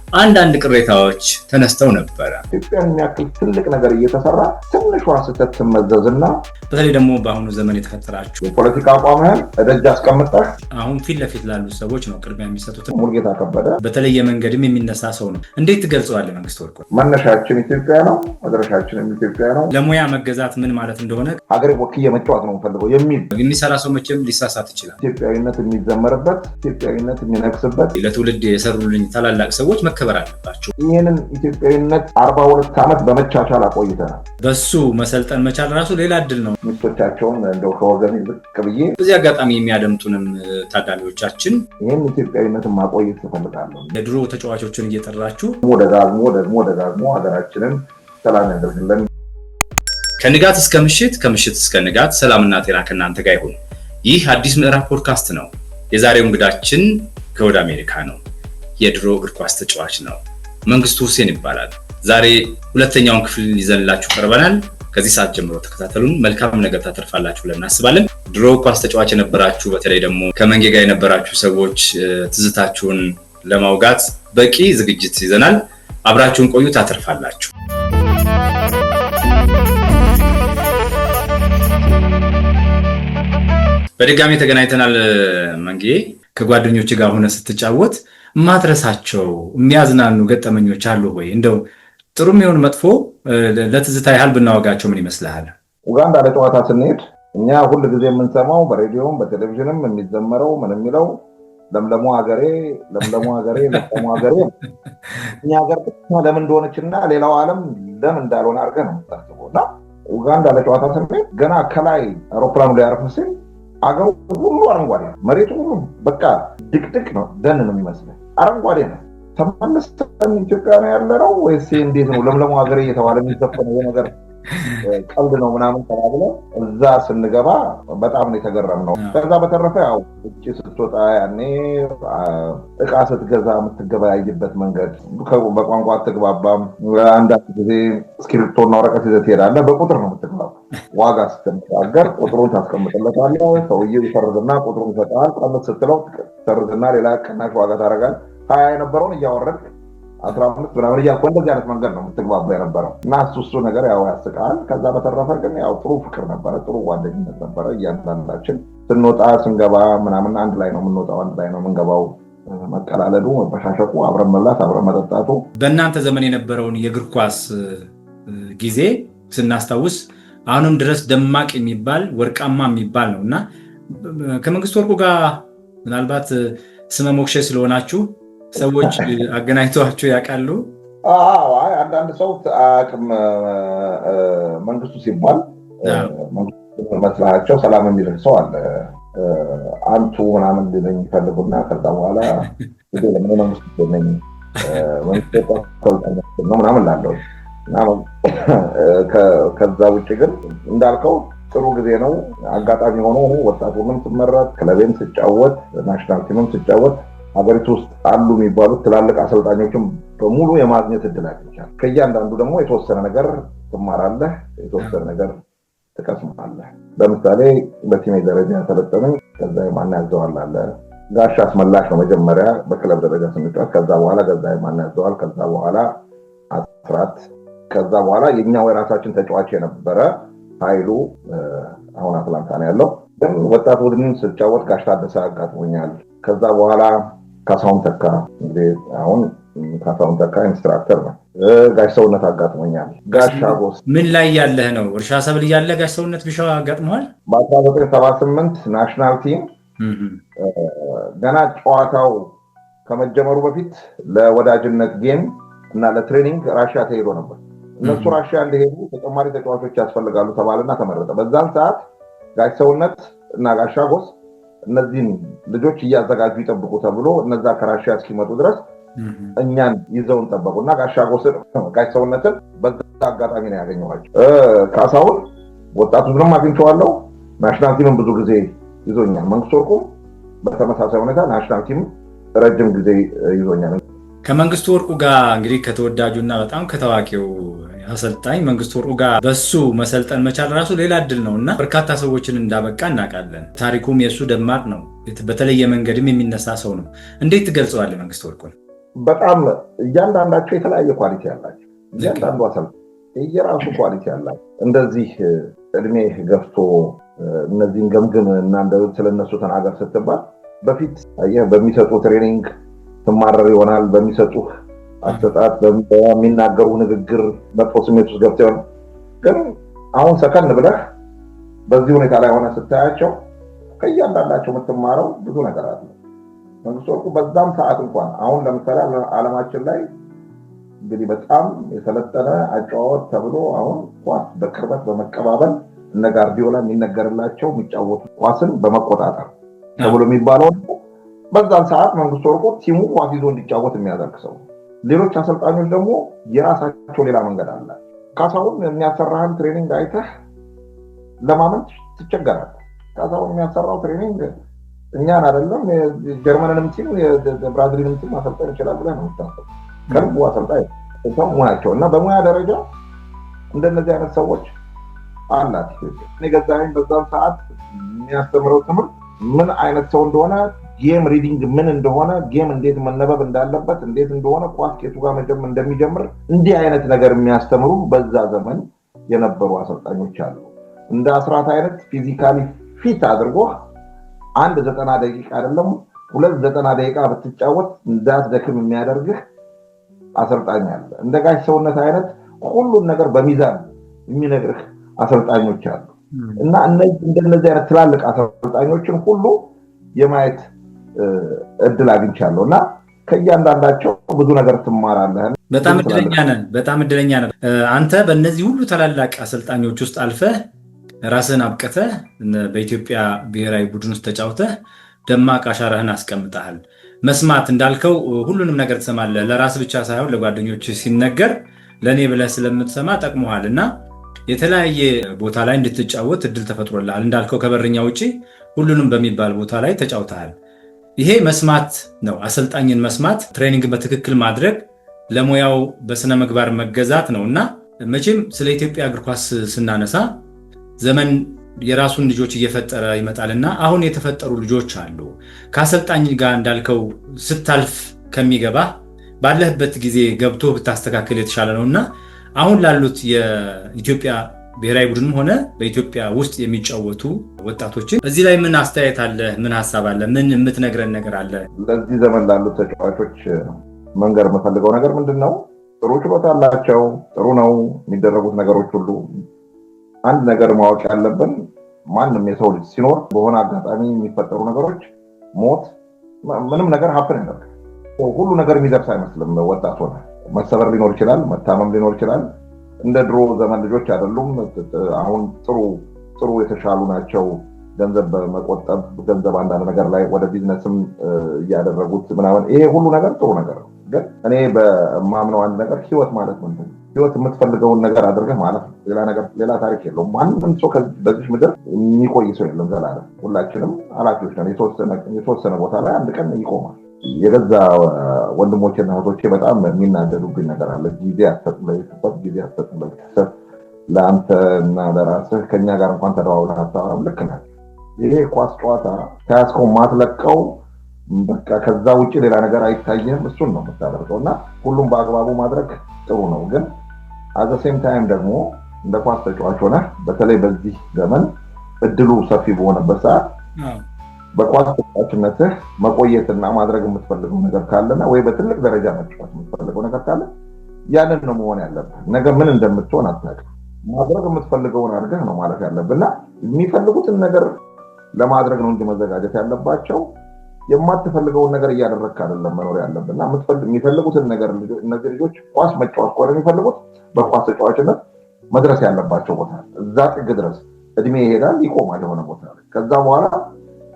አንዳንድ ቅሬታዎች ተነስተው ነበር። ኢትዮጵያን የሚያክል ትልቅ ነገር እየተሰራ ትንሿ ስህተት ትመዘዝና በተለይ ደግሞ በአሁኑ ዘመን የተፈጠራችሁ የፖለቲካ አቋምህን እደጅ አስቀምጠህ አሁን ፊት ለፊት ላሉ ሰዎች ነው ቅድሚያ የሚሰጡት። ሙልጌታ ከበደ በተለየ መንገድም የሚነሳ ሰው ነው። እንዴት ትገልጸዋለህ መንግስት ወርቁ? መነሻችን ኢትዮጵያ ነው፣ መድረሻችንም ኢትዮጵያ ነው። ለሙያ መገዛት ምን ማለት እንደሆነ ሀገሬ ወክዬ መጫወት ነው የምፈልገው የሚል የሚሰራ ሰው መቼም ሊሳሳት ይችላል። ኢትዮጵያዊነት የሚዘመርበት፣ ኢትዮጵያዊነት የሚነግስበት ለትውልድ የሰሩልኝ ታላላቅ ሰዎች መከበር አለባቸው። ይህንን ኢትዮጵያዊነት 42 ዓመት በመቻቻል አቆይተናል። በሱ መሰልጠን መቻል ራሱ ሌላ እድል ነው። ሚስቶቻቸውን እንደው ከወገን ዝቅ ብዬ በዚህ አጋጣሚ የሚያደምጡንም ታዳሚዎቻችን ይህን ኢትዮጵያዊነትን ማቆየት ትፈልጋለሁ። የድሮ ተጫዋቾችን እየጠራችሁ ደጋግሞ ሀገራችንን ሰላም ያደርግልን። ከንጋት እስከ ምሽት፣ ከምሽት እስከ ንጋት ሰላምና ጤና ከእናንተ ጋር ይሁን። ይህ አዲስ ምዕራፍ ፖድካስት ነው። የዛሬው እንግዳችን ከወደ አሜሪካ ነው። የድሮ እግር ኳስ ተጫዋች ነው። መንግስቱ ሁሴን ይባላል። ዛሬ ሁለተኛውን ክፍል ይዘንላችሁ ቀርበናል። ከዚህ ሰዓት ጀምሮ ተከታተሉን። መልካም ነገር ታተርፋላችሁ ብለን እናስባለን። ድሮ ኳስ ተጫዋች የነበራችሁ በተለይ ደግሞ ከመንጌ ጋር የነበራችሁ ሰዎች ትዝታችሁን ለማውጋት በቂ ዝግጅት ይዘናል። አብራችሁን ቆዩ፣ ታተርፋላችሁ። በድጋሚ ተገናኝተናል። መንጌ ከጓደኞች ጋር ሆነ ስትጫወት ማትረሳቸው የሚያዝናኑ ገጠመኞች አሉ ወይ? እንደው ጥሩም ይሁን መጥፎ ለትዝታ ያህል ብናወጋቸው ምን ይመስልሃል? ኡጋንዳ ለጨዋታ ስንሄድ እኛ ሁሉ ጊዜ የምንሰማው በሬዲዮም በቴሌቪዥንም የሚዘመረው ምን የሚለው ለምለሙ ሀገሬ ለምለሙ ሀገሬ ለምለሙ ሀገሬ እኛ ሀገር ለምን እንደሆነችና ሌላው ዓለም ለምን እንዳልሆነ አድርገህ ነው የምታስበው። እና ኡጋንዳ ለጨዋታ ስንሄድ ገና ከላይ አውሮፕላኑ ላይ ያርፍ ሲል አገሩ ሁሉ አረንጓዴ ነው። መሬቱ ሁሉ በቃ ድቅድቅ ነው፣ ደን ነው የሚመስለው፣ አረንጓዴ ነው። ተመልሰን ኢትዮጵያ ነው ያለነው ወይስ እንዴት ነው? ለምለሙ ሀገሬ እየተባለ የሚዘፈነው ነገር ቀልድ ነው ምናምን ተባብለ እዛ ስንገባ በጣም ነው የተገረምነው። ከዛ በተረፈ ያው ውጭ ስትወጣ ያኔ እቃ ስትገዛ የምትገበያይበት መንገድ በቋንቋ አትግባባም። አንዳንድ ጊዜ እስክሪብቶና ወረቀት ይዘህ ትሄዳለህ። በቁጥር ነው የምትግባባው። ዋጋ ስትነጋገር ቁጥሩን ታስቀምጥለታለህ። ሰውዬው ይሰርዝና ቁጥሩን ይሰጥሃል። ቀንስ ስትለው ትሰርዝና ሌላ ቅናሽ ዋጋ ታደርጋለህ። 20 የነበረውን እያወረድክ 15 ምናምን እያልኩ እንደዚህ አይነት መንገድ ነው የምትግባባ የነበረው እና እሱ ነገር ያው ያስቃል። ከዛ በተረፈ ግን ያው ጥሩ ፍቅር ነበረ፣ ጥሩ ጓደኝነት ነበረ። እያንዳንዳችን ስንወጣ ስንገባ ምናምን አንድ ላይ ነው የምንወጣው፣ አንድ ላይ ነው የምንገባው። መቀላለዱ፣ መበሻሸቁ፣ አብረን መብላት፣ አብረን መጠጣቱ። በእናንተ ዘመን የነበረውን የእግር ኳስ ጊዜ ስናስታውስ አሁንም ድረስ ደማቅ የሚባል ወርቃማ የሚባል ነው እና ከመንግስቱ ወርቁ ጋር ምናልባት ስመ ሞክሼ ስለሆናችሁ ሰዎች አገናኝተዋችሁ ያውቃሉ? አንዳንድ ሰው አቅም መንግስቱ ሲባል መስላቸው ሰላም የሚልህ ሰው አለ። አንቱ ምናምን ሊለኝ ይፈልጉና ከዛ በኋላ ለምን መንግስቱ ነኝ ምናምን ላለው ከዛ ውጭ ግን እንዳልከው ጥሩ ጊዜ ነው። አጋጣሚ ሆኖ ወጣቱንም ስመረጥ፣ ክለቤም ስጫወት፣ ናሽናል ቲምም ስጫወት ሀገሪቱ ውስጥ አሉ የሚባሉት ትላልቅ አሰልጣኞችን በሙሉ የማግኘት እድል አግኝቻለሁ። ከእያንዳንዱ ደግሞ የተወሰነ ነገር ትማራለህ፣ የተወሰነ ነገር ትቀስማለህ። ለምሳሌ በቲሜ ደረጃ ያሰለጠነኝ ከዛ የማን ያዘዋል አለ ጋሻ አስመላሽ ነው መጀመሪያ በክለብ ደረጃ ስንጫወት። ከዛ በኋላ ከዛ የማን ያዘዋል፣ ከዛ በኋላ አስራት፣ ከዛ በኋላ የኛው የራሳችን ተጫዋች የነበረ ኃይሉ አሁን አትላንታ ነው ያለው። ግን ወጣት ቡድንን ስጫወት ጋሽ ታደሰ አጋጥሞኛል። ከዛ በኋላ ካሳሁን ተካ፣ እንግዲህ አሁን ካሳሁን ተካ ኢንስትራክተር ነው። ጋሽ ሰውነት አጋጥሞኛል። ጋሽ አጎስ ምን ላይ ያለህ ነው? እርሻ ሰብል ያለ ጋሽ ሰውነት ቢሻው አጋጥመዋል። በ1978 ናሽናል ቲም ገና ጨዋታው ከመጀመሩ በፊት ለወዳጅነት ጌም እና ለትሬኒንግ ራሽያ ተሄዶ ነበር። እነሱ ራሽያ እንደሄዱ ተጨማሪ ተጫዋቾች ያስፈልጋሉ ተባለና ተመረጠ። በዛን ሰዓት ጋሽ ሰውነት እና ጋሽ አጎስ እነዚህን ልጆች እያዘጋጁ ይጠብቁ ተብሎ እነዛ ከራሽያ እስኪመጡ ድረስ እኛን ይዘውን ጠበቁና ጋሽ ሰውነትን በዛ አጋጣሚ ነው ያገኘኋቸው። ካሳሁን ወጣቱንም አግኝቼዋለሁ። ናሽናል ቲምን ብዙ ጊዜ ይዞኛል። መንግስቱ ወርቁም በተመሳሳይ ሁኔታ ናሽናል ቲም ረጅም ጊዜ ይዞኛል። ከመንግስቱ ወርቁ ጋር እንግዲህ ከተወዳጁና በጣም ከታዋቂው አሰልጣኝ መንግስቱ ወርቁ ጋር በሱ መሰልጠን መቻል ራሱ ሌላ እድል ነውና በርካታ ሰዎችን እንዳበቃ እናውቃለን። ታሪኩም የሱ ደማቅ ነው። በተለየ መንገድም የሚነሳ ሰው ነው። እንዴት ትገልጸዋለህ መንግስቱ ወርቁን? በጣም እያንዳንዳቸው የተለያየ ኳሊቲ ያላቸው እያንዳንዱ አሰልጣኝ የራሱ ኳሊቲ ያላቸው እንደዚህ እድሜ ገፍቶ እነዚህን ገምግም እና ስለነሱ ተናገር ስትባል በፊት በሚሰጡ ትሬኒንግ ትማረር ይሆናል። በሚሰጡ አስተጣጥ በሚናገሩ ንግግር መጥፎ ስሜት ውስጥ ገብተህ ይሆናል። ግን አሁን ሰከን ብለህ በዚህ ሁኔታ ላይ ሆነ ስታያቸው ከእያንዳንዳቸው የምትማረው ብዙ ነገር አለ። መንግስቱ ወርቁ በዛም ሰዓት እንኳን አሁን ለምሳሌ ዓለማችን ላይ እንግዲህ በጣም የሰለጠነ አጫዋወት ተብሎ አሁን ኳስ በቅርበት በመቀባበል እነ ጋርዲዮላ የሚነገርላቸው የሚጫወቱ ኳስን በመቆጣጠር ተብሎ የሚባለው በዛም ሰዓት መንግስቱ ወርቁ ቲሙ ኳስ ይዞ እንዲጫወት የሚያደርግ ሰው። ሌሎች አሰልጣኞች ደግሞ የራሳቸው ሌላ መንገድ አለ። ካሳሁን የሚያሰራህን ትሬኒንግ አይተህ ለማመን ትቸገራለህ። ካሳሁን የሚያሰራው ትሬኒንግ እኛን አይደለም ጀርመንንም ቲም ብራዚልንም ቲም ማሰልጠን ይችላል ብለህ ነው የምታስበው። ከልቡ አሰልጣኝ ሰው ሙያቸው እና በሙያ ደረጃ እንደነዚህ አይነት ሰዎች አላት። እኔ ገዛኸኝ በዛም ሰዓት የሚያስተምረው ትምህርት ምን አይነት ሰው እንደሆነ ጌም ሪዲንግ ምን እንደሆነ ጌም እንዴት መነበብ እንዳለበት እንዴት እንደሆነ ኳስ ከቱ ጋር እንደሚጀምር እንዲህ አይነት ነገር የሚያስተምሩ በዛ ዘመን የነበሩ አሰልጣኞች አሉ። እንደ አስራት አይነት ፊዚካሊ ፊት አድርጎ አንድ 90 ደቂቃ አይደለም 290 ደቂቃ ብትጫወት እንዳትደክም የሚያደርግህ አሰልጣኝ አለ። እንደ ጋሽ ሰውነት አይነት ሁሉን ነገር በሚዛን የሚነግርህ አሰልጣኞች አሉ እና እንደነዚህ አይነት ትላልቅ አሰልጣኞችን ሁሉ የማየት እድል አግኝቻለሁ እና ከእያንዳንዳቸው ብዙ ነገር ትማራለህ። በጣም እድለኛ ነን። አንተ በእነዚህ ሁሉ ታላላቅ አሰልጣኞች ውስጥ አልፈህ ራስህን አብቅተህ በኢትዮጵያ ብሔራዊ ቡድን ውስጥ ተጫውተህ ደማቅ አሻራህን አስቀምጠሃል። መስማት እንዳልከው ሁሉንም ነገር ትሰማለህ። ለራስ ብቻ ሳይሆን ለጓደኞች ሲነገር ለእኔ ብለህ ስለምትሰማ ጠቅሞሃል እና የተለያየ ቦታ ላይ እንድትጫወት እድል ተፈጥሮልሃል። እንዳልከው ከበረኛ ውጭ ሁሉንም በሚባል ቦታ ላይ ተጫውተሃል። ይሄ መስማት ነው። አሰልጣኝን መስማት፣ ትሬኒንግን በትክክል ማድረግ፣ ለሙያው በስነ ምግባር መገዛት ነው እና መቼም ስለ ኢትዮጵያ እግር ኳስ ስናነሳ ዘመን የራሱን ልጆች እየፈጠረ ይመጣልና አሁን የተፈጠሩ ልጆች አሉ። ከአሰልጣኝ ጋር እንዳልከው ስታልፍ ከሚገባ ባለህበት ጊዜ ገብቶ ብታስተካከል የተሻለ ነው እና አሁን ላሉት የኢትዮጵያ ብሔራዊ ቡድንም ሆነ በኢትዮጵያ ውስጥ የሚጫወቱ ወጣቶችን እዚህ ላይ ምን አስተያየት አለ? ምን ሀሳብ አለ? ምን የምትነግረን ነገር አለ? ለዚህ ዘመን ላሉት ተጫዋቾች መንገር የምፈልገው ነገር ምንድን ነው? ጥሩ ችሎታ አላቸው፣ ጥሩ ነው የሚደረጉት ነገሮች ሁሉ። አንድ ነገር ማወቅ ያለብን ማንም የሰው ልጅ ሲኖር በሆነ አጋጣሚ የሚፈጠሩ ነገሮች፣ ሞት፣ ምንም ነገር ሀፕን ያደርጋል። ሁሉ ነገር የሚደርስ አይመስልም። ወጣት ሆነ መሰበር ሊኖር ይችላል፣ መታመም ሊኖር ይችላል። እንደ ድሮ ዘመን ልጆች አይደሉም። አሁን ጥሩ የተሻሉ ናቸው። ገንዘብ በመቆጠብ ገንዘብ አንዳንድ ነገር ላይ ወደ ቢዝነስም እያደረጉት ምናምን፣ ይሄ ሁሉ ነገር ጥሩ ነገር ነው። ግን እኔ በማምነው አንድ ነገር ህይወት ማለት ምንድን ነው? ህይወት የምትፈልገውን ነገር አድርገህ ማለት ነው። ሌላ ታሪክ የለውም። ማንም ሰው በዚህ ምድር የሚቆይ ሰው የለም ዘላለም። ሁላችንም ኃላፊዎች ነን። የተወሰነ ቦታ ላይ አንድ ቀን ይቆማል። የገዛ ወንድሞቼና እህቶቼ በጣም የሚናደዱብኝ ነገር አለ። ጊዜ አትሰጥ ለቤተሰብ፣ ጊዜ አትሰጥ ለቤተሰብ፣ ለአንተ እና ለራስህ ከኛ ጋር እንኳን ተደዋውለህ አታወራም። ልክ ነህ። ይሄ ኳስ ጨዋታ ከያዝከው ማትለቀው በቃ ከዛ ውጭ ሌላ ነገር አይታየህም። እሱን ነው የምታደርገው እና ሁሉም በአግባቡ ማድረግ ጥሩ ነው። ግን አዘ ሴም ታይም ደግሞ እንደ ኳስ ተጫዋች ሆነህ በተለይ በዚህ ዘመን እድሉ ሰፊ በሆነበት ሰዓት በኳስ ተጫዋችነትህ መቆየትና ማድረግ የምትፈልገው ነገር ካለና ወይ በትልቅ ደረጃ መጫወት የምትፈልገው ነገር ካለ ያንን ነው መሆን ያለብህ። ነገ ምን እንደምትሆን አታውቅም። ማድረግ የምትፈልገውን አድርገህ ነው ማለት ያለብህና የሚፈልጉትን ነገር ለማድረግ ነው እንጂ መዘጋጀት ያለባቸው። የማትፈልገውን ነገር እያደረግክ አይደለም መኖር ያለብህና የሚፈልጉትን ነገር እነዚህ ልጆች ኳስ መጫወት ከሆነ የሚፈልጉት በኳስ ተጫዋችነት መድረስ ያለባቸው ቦታ እዛ ጥግ ድረስ እድሜ ይሄዳል፣ ይቆማል የሆነ ቦታ ላይ። ከዛ በኋላ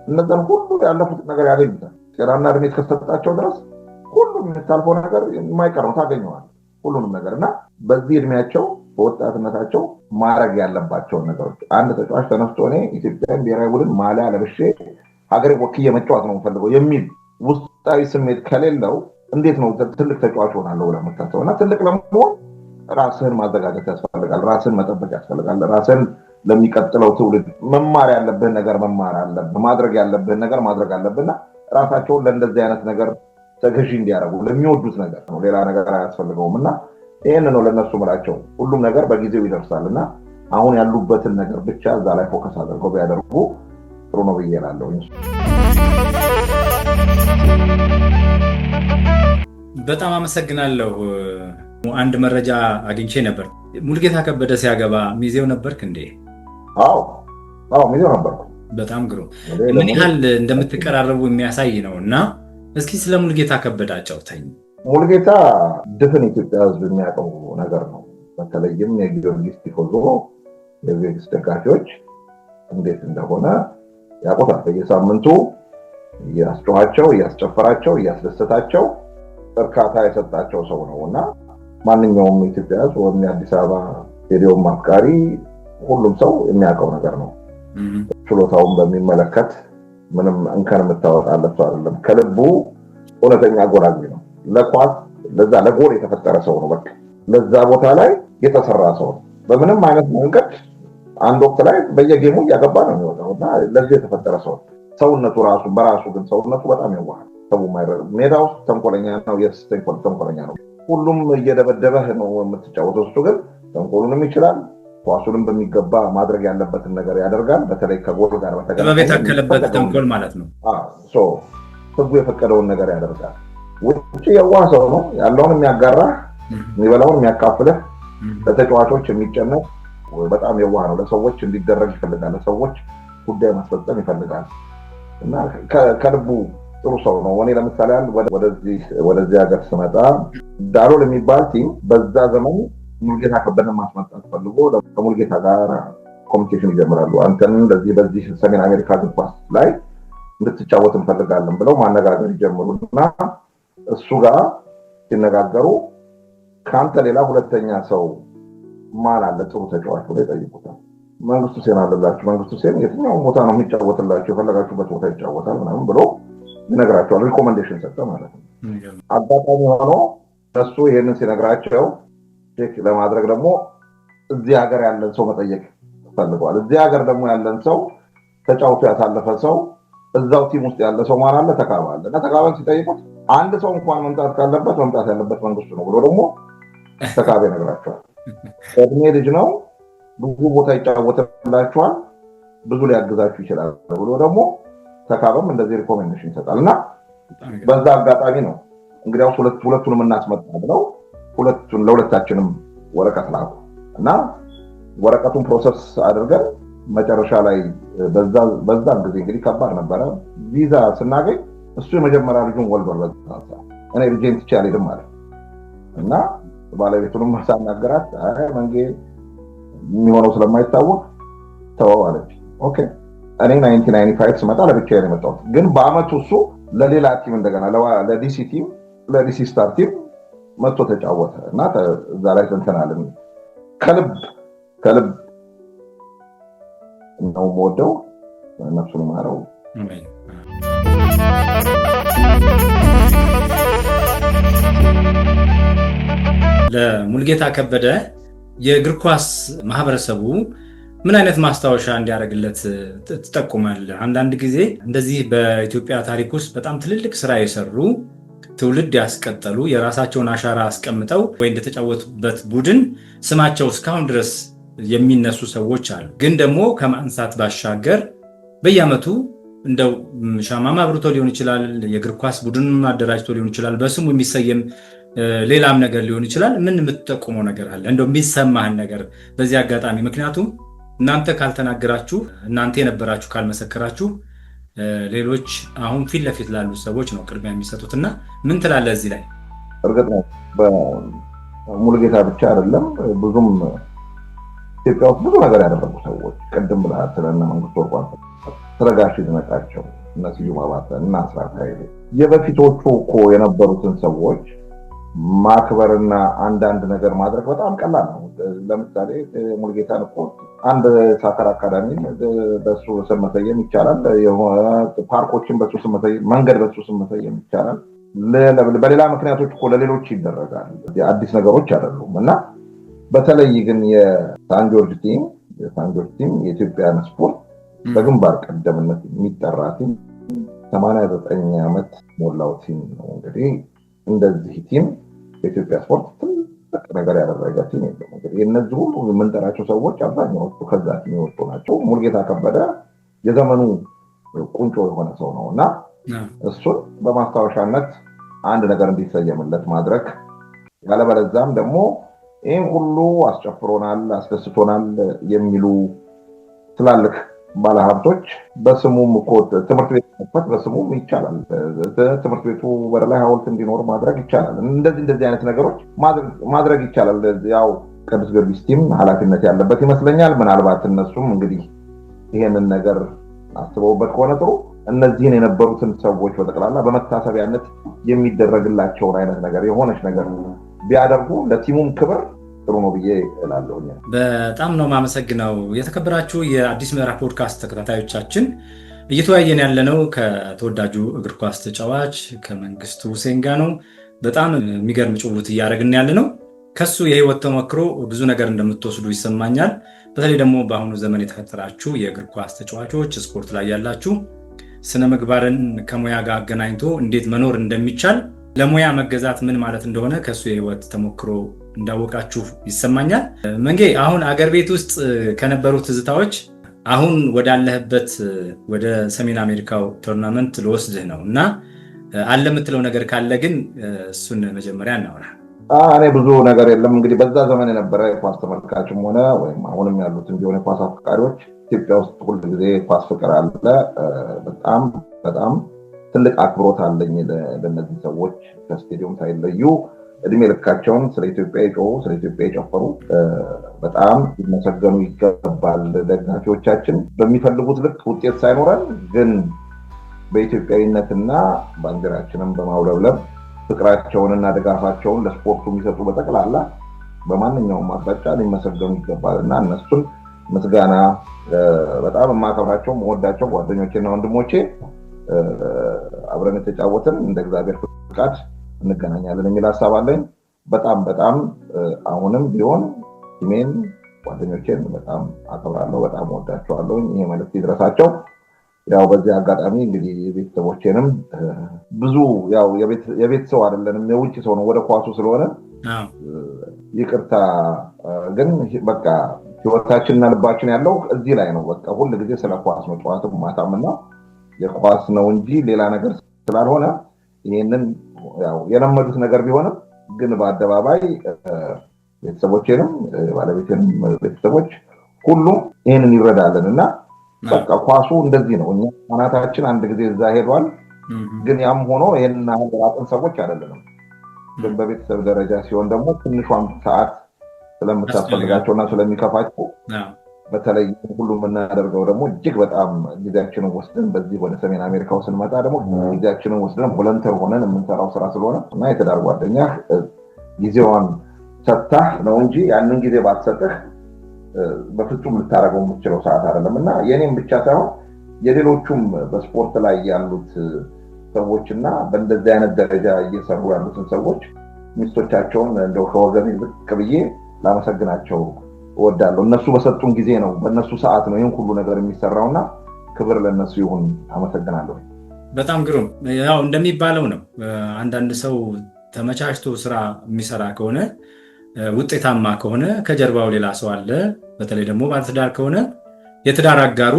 እነዛን ሁሉ ያለፉት ነገር ያገኙታል። ጤናና እድሜ እስከሰጣቸው ድረስ ሁሉም የምታልፈው ነገር የማይቀረው ታገኘዋል ሁሉንም ነገር እና በዚህ እድሜያቸው በወጣትነታቸው ማድረግ ያለባቸውን ነገሮች አንድ ተጫዋች ተነስቶ እኔ ኢትዮጵያን ብሔራዊ ቡድን ማሊያ ለብሼ ሀገሬ ወክዬ መጫወት ነው የምፈልገው የሚል ውስጣዊ ስሜት ከሌለው እንዴት ነው ትልቅ ተጫዋች ሆናለሁ ብለህ የምታስበው? እና ትልቅ ለመሆን ራስህን ማዘጋጀት ያስፈልጋል። ራስህን መጠበቅ ያስፈልጋል። ራስህን ለሚቀጥለው ትውልድ መማር ያለብህን ነገር መማር አለብህ። ማድረግ ያለብህን ነገር ማድረግ አለብህና ራሳቸውን ለእንደዚህ አይነት ነገር ተገዢ እንዲያደርጉ ለሚወዱት ነገር ነው። ሌላ ነገር አያስፈልገውምና ይሄን ነው ለነሱ መላቸው። ሁሉም ነገር በጊዜው ይደርሳልና አሁን ያሉበትን ነገር ብቻ እዛ ላይ ፎከስ አድርገው ቢያደርጉ ጥሩ ነው ብዬ እላለሁ። በጣም አመሰግናለሁ። አንድ መረጃ አግኝቼ ነበር። ሙልጌታ ከበደ ሲያገባ ሚዜው ነበርክ እንዴ? አዎ ሚዜው ነበርኩ። በጣም ግሩም። ምን ያህል እንደምትቀራረቡ የሚያሳይ ነው እና እስኪ ስለ ሙልጌታ ከበደ አጫውተኝ። ሙልጌታ ድፍን ኢትዮጵያ ሕዝብ የሚያውቀው ነገር ነው። በተለይም የጊዮርጊስ ቲፎዞ የጊዮርጊስ ደጋፊዎች እንዴት እንደሆነ ያውቁታል። በየሳምንቱ እያስጮኋቸው፣ እያስጨፈራቸው፣ እያስደሰታቸው እርካታ የሰጣቸው ሰው ነው እና ማንኛውም የኢትዮጵያ ሕዝብ ወይም የአዲስ አበባ ስቴዲየም አፍቃሪ ሁሉም ሰው የሚያውቀው ነገር ነው። ችሎታውን በሚመለከት ምንም እንከን የምታወጣለት ሰው አይደለም። ከልቡ እውነተኛ ጎል አግቢ ነው። ለኳስ ለዛ ለጎል የተፈጠረ ሰው ነው። በቃ ለዛ ቦታ ላይ የተሰራ ሰው ነው። በምንም አይነት መንገድ አንድ ወቅት ላይ በየጌሙ እያገባ ነው የሚወጣውና ለዚህ የተፈጠረ ሰው ነው። ሰውነቱ ራሱ በራሱ ግን ሰውነቱ በጣም ያዋሃል። ሰው ማይረር ሜዳ ውስጥ ተንኮለኛ ነው። ተንኮለኛ ነው። ሁሉም እየደበደበህ ነው የምትጫወተው። እሱ ግን ተንኮሉንም ይችላል። ኳሱንም በሚገባ ማድረግ ያለበትን ነገር ያደርጋል። በተለይ ከጎል ጋር በተገናኘ የታከለበት ተንኮል ማለት ነው። ህጉ የፈቀደውን ነገር ያደርጋል። ውጭ የዋህ ሰው ነው። ያለውን የሚያጋራ፣ የሚበላውን የሚያካፍልህ፣ ለተጫዋቾች የሚጨነቅ በጣም የዋህ ነው። ለሰዎች እንዲደረግ ይፈልጋል። ለሰዎች ጉዳይ ማስፈጸም ይፈልጋል እና ከልቡ ጥሩ ሰው ነው። እኔ ለምሳሌ ወደዚህ ሀገር ስመጣ ዳሎል የሚባል ቲም በዛ ዘመን ሙልጌታ ከበደን ማስመጣት ፈልጎ ከሙልጌታ ጋር ኮሚኒኬሽን ይጀምራሉ። አንተን በዚህ ሰሜን አሜሪካ እግር ኳስ ላይ እንድትጫወት እንፈልጋለን ብለው ማነጋገር ይጀምሩና እሱ ጋር ሲነጋገሩ ከአንተ ሌላ ሁለተኛ ሰው ማን አለ ጥሩ ተጫዋች ብለው ይጠይቁታል። መንግስቱ ሴን አለላችሁ። መንግስቱ ሴን የትኛውን ቦታ ነው የሚጫወትላችሁ? የፈለጋችሁበት ቦታ ይጫወታል ምናምን ብሎ ይነግራቸዋል። ሪኮመንዴሽን ሰጠ ማለት ነው። አጋጣሚ ሆኖ እሱ ይህንን ሲነግራቸው ቼክ ለማድረግ ደግሞ እዚህ ሀገር ያለን ሰው መጠየቅ ፈልገዋል። እዚህ ሀገር ደግሞ ያለን ሰው ተጫውቶ ያሳለፈ ሰው እዛው ቲም ውስጥ ያለ ሰው ማን አለ? ተካባ አለ እና ተካባን ሲጠይቁት አንድ ሰው እንኳን መምጣት ካለበት መምጣት ያለበት መንግስቱ ነው ብሎ ደግሞ ተካባ ይነግራቸዋል። እድሜ ልጅ ነው፣ ብዙ ቦታ ይጫወትላችኋል፣ ብዙ ሊያግዛችሁ ይችላል ብሎ ደግሞ ተካባም እንደዚህ ሪኮሜንዴሽን ይሰጣል እና በዛ አጋጣሚ ነው እንግዲያውስ ሁለቱንም እናስመጣ ብለው ለሁለታችንም ወረቀት ላኩ እና ወረቀቱን ፕሮሰስ አድርገን መጨረሻ ላይ በዛ ጊዜ እንግዲህ ከባድ ነበረ። ቪዛ ስናገኝ እሱ የመጀመሪያ ልጁን ወልዷል። በዛ እኔ ልጄን ትቼ አልሄድም ማለት እና ባለቤቱንም ሳናገራት መንጌ የሚሆነው ስለማይታወቅ ተወው አለች። ኦኬ እኔ 1995 ስመጣ ለብቻዬ ነው የመጣሁት። ግን በአመቱ እሱ ለሌላ ቲም እንደገና ለዲሲ ስታር ቲም መጥቶ ተጫወተ እና እዛ ላይ ተንተናልን። ከልብ ነው የምወደው። ነፍሱን ይማረው። ለሙልጌታ ከበደ የእግር ኳስ ማህበረሰቡ ምን አይነት ማስታወሻ እንዲያደርግለት ትጠቁማለህ? አንዳንድ ጊዜ እንደዚህ በኢትዮጵያ ታሪክ ውስጥ በጣም ትልልቅ ስራ የሰሩ ትውልድ ያስቀጠሉ የራሳቸውን አሻራ አስቀምጠው ወይ እንደተጫወቱበት ቡድን ስማቸው እስካሁን ድረስ የሚነሱ ሰዎች አሉ። ግን ደግሞ ከማንሳት ባሻገር በየዓመቱ እንደው ሻማማ አብርቶ ሊሆን ይችላል፣ የእግር ኳስ ቡድን አደራጅቶ ሊሆን ይችላል፣ በስሙ የሚሰየም ሌላም ነገር ሊሆን ይችላል። ምን የምትጠቁመው ነገር አለ እንደው የሚሰማህን ነገር በዚህ አጋጣሚ? ምክንያቱም እናንተ ካልተናገራችሁ፣ እናንተ የነበራችሁ ካልመሰከራችሁ ሌሎች አሁን ፊት ለፊት ላሉ ሰዎች ነው ቅድሚያ የሚሰጡትና ምን ትላለህ እዚህ ላይ? እርግጥ ነው በሙልጌታ ብቻ አይደለም፣ ብዙም ኢትዮጵያ ውስጥ ብዙ ነገር ያደረጉ ሰዎች ቅድም ብለሃል። ስለነ መንግስቱ ወርቋን፣ ስለጋሽ ይድነቃቸው፣ እነ ስዩም አባተ እና አስራት ኃይሌ የበፊቶቹ እኮ የነበሩትን ሰዎች ማክበርና አንዳንድ ነገር ማድረግ በጣም ቀላል ነው። ለምሳሌ ሙልጌታን እኮ አንድ ሳከር አካዳሚ በሱ ስም መሰየም ይቻላል። የሆነ ፓርኮችን በሱ ስም መሰየም፣ መንገድ በሱ ስም መሰየም ይቻላል። በሌላ ምክንያቶች እኮ ለሌሎች ይደረጋል። አዲስ ነገሮች አይደሉም እና በተለይ ግን የሳን ጆርጅ ቲም የኢትዮጵያን ስፖርት በግንባር ቀደምነት የሚጠራ ቲም 89 ዓመት ሞላው ቲም ነው። እንግዲህ እንደዚህ ቲም በኢትዮጵያ ስፖርት ትልቅ ነገር ያደረገ ቲም የለም። እንግዲህ እነዚህ ሁሉ የምንጠራቸው ሰዎች አብዛኛዎቹ ከዛ ቲም የወጡ ናቸው። ሙልጌታ ከበደ የዘመኑ ቁንጮ የሆነ ሰው ነው እና እሱን በማስታወሻነት አንድ ነገር እንዲሰየምለት ማድረግ፣ ያለበለዛም ደግሞ ይህን ሁሉ አስጨፍሮናል፣ አስደስቶናል የሚሉ ትላልቅ ባለሀብቶች በስሙም እኮ ትምህርት ቤት መክፈት በስሙም ይቻላል። ትምህርት ቤቱ በር ላይ ሐውልት እንዲኖር ማድረግ ይቻላል። እንደዚህ አይነት ነገሮች ማድረግ ይቻላል። ያው ቅዱስ ጊዮርጊስ ቲም ኃላፊነት ያለበት ይመስለኛል። ምናልባት እነሱም እንግዲህ ይሄንን ነገር አስበውበት ከሆነ ጥሩ፣ እነዚህን የነበሩትን ሰዎች በጠቅላላ በመታሰቢያነት የሚደረግላቸውን አይነት ነገር የሆነች ነገር ቢያደርጉ ለቲሙም ክብር ጥሩ ነው ብዬ እላለሁ። በጣም ነው የማመሰግነው። የተከበራችሁ የአዲስ ምዕራፍ ፖድካስት ተከታታዮቻችን እየተወያየን ያለነው ከተወዳጁ እግር ኳስ ተጫዋች ከመንግስቱ ሁሴን ጋር ነው። በጣም የሚገርም ጭውውት እያደረግን ያለ ነው። ከሱ የህይወት ተሞክሮ ብዙ ነገር እንደምትወስዱ ይሰማኛል። በተለይ ደግሞ በአሁኑ ዘመን የተፈጠራችሁ የእግር ኳስ ተጫዋቾች፣ ስፖርት ላይ ያላችሁ ስነ ምግባርን ከሙያ ጋር አገናኝቶ እንዴት መኖር እንደሚቻል፣ ለሙያ መገዛት ምን ማለት እንደሆነ ከሱ የህይወት ተሞክሮ እንዳወቃችሁ ይሰማኛል። መንጌ፣ አሁን አገር ቤት ውስጥ ከነበሩ ትዝታዎች አሁን ወዳለህበት ወደ ሰሜን አሜሪካው ቶርናመንት ልወስድህ ነው እና አለ የምትለው ነገር ካለ ግን እሱን መጀመሪያ እናውራ። እኔ ብዙ ነገር የለም እንግዲህ በዛ ዘመን የነበረ የኳስ ተመልካችም ሆነ ወይም አሁንም ያሉትን ቢሆን የኳስ አፍቃሪዎች ኢትዮጵያ ውስጥ ሁሉ ጊዜ ኳስ ፍቅር አለ። በጣም በጣም ትልቅ አክብሮት አለኝ ለእነዚህ ሰዎች። ከስቴዲየም ሳይለዩ እድሜ ልካቸውን ስለ ኢትዮጵያ የጮሁ፣ ስለ ኢትዮጵያ የጨፈሩ በጣም ሊመሰገኑ ይገባል። ደጋፊዎቻችን በሚፈልጉት ልክ ውጤት ሳይኖረን ግን በኢትዮጵያዊነትና ባንዲራችንን በማውለብለብ ፍቅራቸውንና ድጋፋቸውን ለስፖርቱ የሚሰጡ በጠቅላላ በማንኛውም አቅጣጫ ሊመሰገኑ ይገባል እና እነሱን ምስጋና በጣም የማከብራቸው መወዳቸው ጓደኞቼና ወንድሞቼ አብረን የተጫወትን እንደ እግዚአብሔር ፍቃድ እንገናኛለን የሚል ሀሳብ አለኝ። በጣም በጣም አሁንም ቢሆን ቲሜን ጓደኞቼን በጣም አከብራለሁ፣ በጣም ወዳቸዋለሁ። ይሄ መልዕክት ይድረሳቸው። ያው በዚህ አጋጣሚ እንግዲህ ቤተሰቦቼንም ብዙ ያው የቤት ሰው አይደለንም፣ የውጭ ሰው ነው ወደ ኳሱ ስለሆነ ይቅርታ። ግን በቃ ህይወታችንና ልባችን ያለው እዚህ ላይ ነው። በቃ ሁሉ ጊዜ ስለ ኳስ ነው፣ ጠዋትም ማታምና የኳስ ነው እንጂ ሌላ ነገር ስላልሆነ ይሄንን ያው የለመዱት ነገር ቢሆንም ግን በአደባባይ ቤተሰቦቼንም ባለቤቴንም ቤተሰቦች ሁሉም ይሄንን ይረዳልን እና በቃ ኳሱ እንደዚህ ነው። እኛ ማናታችን አንድ ጊዜ እዛ ሄዷል። ግን ያም ሆኖ ይሄንን ሀገራትን ሰዎች አይደለንም። ግን በቤተሰብ ደረጃ ሲሆን ደግሞ ትንሿን ሰዓት ስለምታስፈልጋቸውና ስለሚከፋቸው በተለይ ሁሉ የምናደርገው ደግሞ እጅግ በጣም ጊዜያችንን ወስደን በዚህ ወደ ሰሜን አሜሪካው ስንመጣ ደግሞ ጊዜያችንን ወስደን ቮለንተር ሆነን የምንሰራው ስራ ስለሆነ እና የትዳር ጓደኛህ ጊዜዋን ሰጥታህ ነው እንጂ ያንን ጊዜ ባትሰጥህ በፍጹም ልታደርገው የምትችለው ሰዓት አይደለም እና የኔም ብቻ ሳይሆን የሌሎቹም በስፖርት ላይ ያሉት ሰዎችና በእንደዚህ አይነት ደረጃ እየሰሩ ያሉትን ሰዎች ሚስቶቻቸውን እንደው ከወገኔ ዝቅ ብዬ ላመሰግናቸው እወዳለሁ። እነሱ በሰጡን ጊዜ ነው፣ በእነሱ ሰዓት ነው ይህን ሁሉ ነገር የሚሰራውና ክብር ለእነሱ ይሁን። አመሰግናለሁ። በጣም ግሩም። ያው እንደሚባለው ነው አንዳንድ ሰው ተመቻችቶ ስራ የሚሰራ ከሆነ ውጤታማ ከሆነ ከጀርባው ሌላ ሰው አለ። በተለይ ደግሞ ባለትዳር ከሆነ የትዳር አጋሩ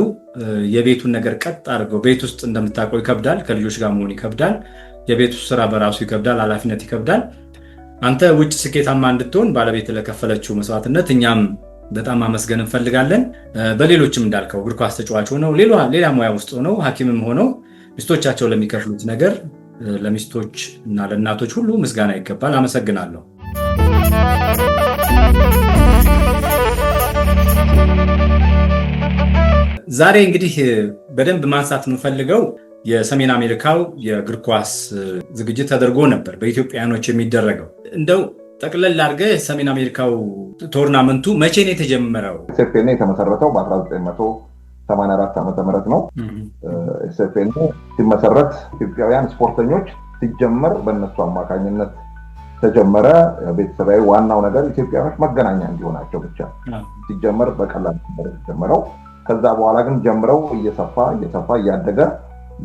የቤቱን ነገር ቀጥ አድርገው፣ ቤት ውስጥ እንደምታውቀው ይከብዳል፣ ከልጆች ጋር መሆን ይከብዳል፣ የቤቱ ስራ በራሱ ይከብዳል፣ ኃላፊነት ይከብዳል። አንተ ውጭ ስኬታማ እንድትሆን ባለቤት ለከፈለችው መስዋዕትነት እኛም በጣም ማመስገን እንፈልጋለን። በሌሎችም እንዳልከው እግር ኳስ ተጫዋች ሆነው ሌላ ሙያ ውስጥ ሆነው ሐኪምም ሆነው ሚስቶቻቸው ለሚከፍሉት ነገር ለሚስቶች እና ለእናቶች ሁሉ ምስጋና ይገባል። አመሰግናለሁ። ዛሬ እንግዲህ በደንብ ማንሳት የምንፈልገው የሰሜን አሜሪካው የእግር ኳስ ዝግጅት ተደርጎ ነበር በኢትዮጵያኖች የሚደረገው። እንደው ጠቅለል አድርገህ ሰሜን አሜሪካው ቶርናመንቱ መቼ ነው የተጀመረው? ኤስኤፍኤን የተመሰረተው በ1984 ዓ.ም ነው። ኤስኤፍኤን ሲመሰረት ኢትዮጵያውያን ስፖርተኞች ሲጀመር በእነሱ አማካኝነት ተጀመረ። ቤተሰባዊ ዋናው ነገር ኢትዮጵያኖች መገናኛ እንዲሆናቸው ብቻ ሲጀመር በቀላል ነበር የተጀመረው። ከዛ በኋላ ግን ጀምረው እየሰፋ እያደገ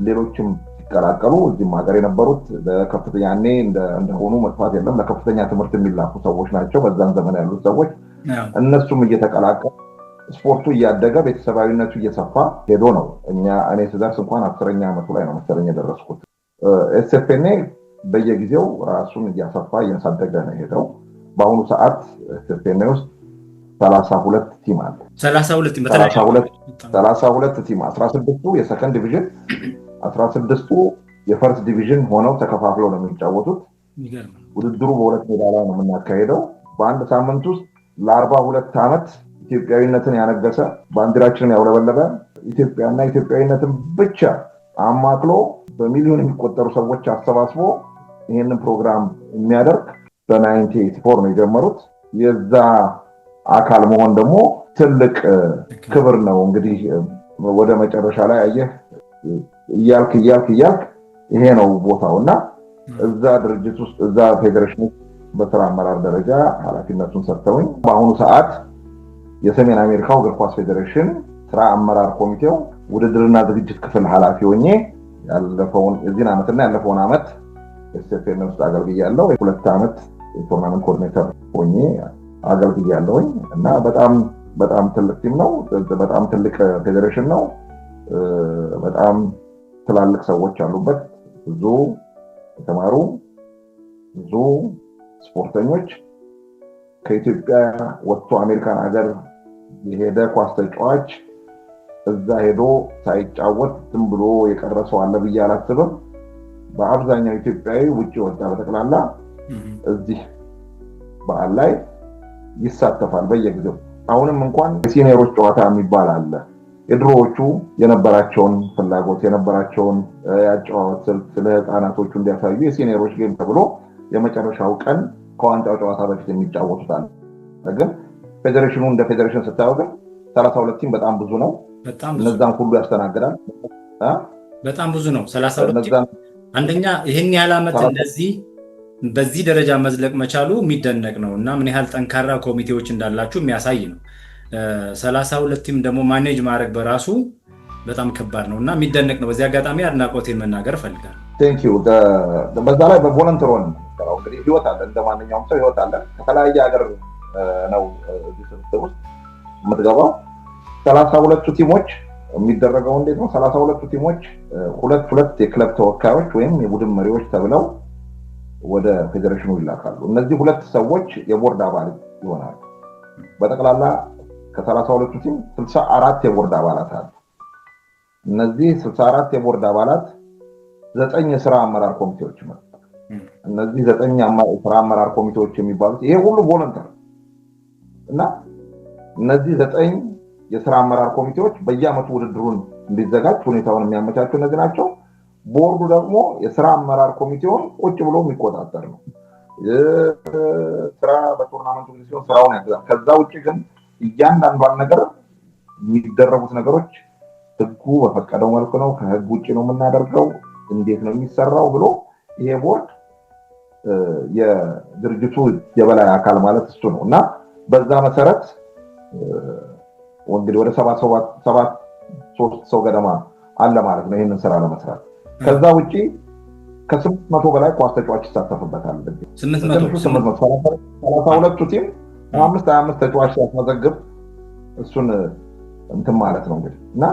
ሌሎችም ሲቀላቀሉ እዚህም ሀገር የነበሩት ለከፍተኛ ያኔ እንደሆኑ መጥፋት የለም ለከፍተኛ ትምህርት የሚላኩ ሰዎች ናቸው በዛን ዘመን ያሉት ሰዎች እነሱም እየተቀላቀሉ ስፖርቱ እያደገ ቤተሰባዊነቱ እየሰፋ ሄዶ ነው እኔ ስደርስ እንኳን 10ኛ ዓመቱ ላይ ነው መሰለኝ የደረስኩት ኤስኤፍኤንኤ በየጊዜው ራሱን እያሰፋ እያሳደገ ነው ሄደው በአሁኑ ሰዓት ኤስኤፍኤንኤ ውስጥ 32 ቲም አለ 32 ቲም 16ቱ የሰከንድ ዲቪዥን 16ቱ የፈርስት ዲቪዥን ሆነው ተከፋፍለው ነው የሚጫወቱት ውድድሩ በሁለት ሜዳ ላይ ነው የምናካሄደው በአንድ ሳምንት ውስጥ ለ42 ዓመት ኢትዮጵያዊነትን ያነገሰ ባንዲራችንን ያውለበለበ ኢትዮጵያና ኢትዮጵያዊነትን ብቻ አማክሎ በሚሊዮን የሚቆጠሩ ሰዎች አሰባስቦ ይሄንን ፕሮግራም የሚያደርግ በ1984 ነው የጀመሩት የዛ አካል መሆን ደግሞ ትልቅ ክብር ነው እንግዲህ ወደ መጨረሻ ላይ አየህ እያልክ ይሄ ነው ቦታውና እዛ ድርጅት ውስጥ እዛ ፌዴሬሽን በስራ አመራር ደረጃ ኃላፊነቱን ሰጥተውኝ በአሁኑ ሰዓት የሰሜን አሜሪካው እግር ኳስ ፌዴሬሽን ስራ አመራር ኮሚቴው ውድድርና ዝግጅት ክፍል ኃላፊ ሆኜ ያለፈውን የዚህን ዓመትና ያለፈውን ዓመት ኤስኤፍኤን ውስጥ አገልግያለሁ የ2 ዓመት የቶርናመንት ኮኦርዲኔተር ሆኜ አገልግያለሁኝ እና በጣም ትልቅ ቲም ነው በጣም ትልቅ ፌዴሬሽን ነው በጣም ትላልቅ ሰዎች አሉበት ብዙ የተማሩ ብዙ ስፖርተኞች ከኢትዮጵያ ወጥቶ አሜሪካን ሀገር የሄደ ኳስ ተጫዋች እዛ ሄዶ ሳይጫወት ዝም ብሎ የቀረሰው አለ ብዬ አላስብም በአብዛኛው ኢትዮጵያዊ ውጪ ወጣ በተቀላላ እዚህ በዓል ላይ ይሳተፋል በየጊዜው አሁንም እንኳን ሲኒየሮች ጨዋታ የሚባል አለ የድሮዎቹ የነበራቸውን ፍላጎት የነበራቸውን ያጫዋት ስልት ለህፃናቶቹ እንዲያሳዩ የሲኒየሮች ጌም ተብሎ የመጨረሻው ቀን ከዋንጫው ጨዋታ በፊት የሚጫወቱታል ግን ፌዴሬሽኑ እንደ ፌዴሬሽን ስታየው ግን 32 ቲም በጣም ብዙ ነው እነዛን ሁሉ ያስተናግዳል በጣም ብዙ ነው 32 አንደኛ ይሄን ያህል ዓመት እንደዚህ በዚህ ደረጃ መዝለቅ መቻሉ የሚደነቅ ነው እና ምን ያህል ጠንካራ ኮሚቴዎች እንዳላችሁ የሚያሳይ ነው 32 ቲም ደግሞ ማኔጅ ማድረግ በራሱ በጣም ከባድ ነውና የሚደነቅ ነው በዚህ አጋጣሚ አድናቆቴን መናገር ፈልጋለሁ ቴንክ ዩ በዛ ላይ በቮለንተር ሆነ እንግዲህ ህይወት አለ እንደማንኛውም ሰው ህይወት አለ ከተለያየ ሀገር ነው እዚህ ስብስብ ውስጥ የምትገባው 32 ቲሞች የሚደረገው እንዴት ነው 32 ቲሞች ሁለት የክለብ ተወካዮች ወይም የቡድን መሪዎች ተብለው ወደ ፌዴሬሽኑ ይላካሉ እነዚህ ሁለት ሰዎች የቦርድ አባል ይሆናሉ በጠቅላላ ከ32 ቲም 64 የቦርድ አባላት አሉ እነዚህ 64 የቦርድ አባላት 9 የሥራ አመራር ኮሚቴዎች ማለት እነዚህ 9 የሥራ አመራር ኮሚቴዎች የሚባሉት ይሄ ሁሉ ቮለንተር እና እነዚህ 9 የሥራ አመራር ኮሚቴዎች በየዓመቱ ውድድሩን እንዲዘጋጅ ሁኔታውን የሚያመቻቹ እነዚህ ናቸው ቦርዱ ደግሞ የሥራ አመራር ኮሚቴውን ቁጭ ብሎ የሚቆጣጠር ነው ስራ በቶርናመንቱ ጊዜ ሲሆን ስራውን ያግዛል ከዛ ውጪ ግን እያንዳንዷን ነገር የሚደረጉት ነገሮች ህጉ በፈቀደው መልኩ ነው ከህግ ውጪ ነው የምናደርገው እንዴት ነው የሚሰራው ብሎ ይሄ ቦርድ የድርጅቱ የበላይ አካል ማለት እሱ ነው እና በዛ መሰረት እንግዲህ ወደ 73 ሰው ገደማ አለ ማለት ነው ይሄንን ስራ ለመስራት ከዛ ውጪ ከ800 በላይ ኳስ ተጫዋች ይሳተፍበታል 832 ቲም 25 ተጫዋች ያስመዘግብ እሱን እንትን ማለት ነው እንግዲህ እና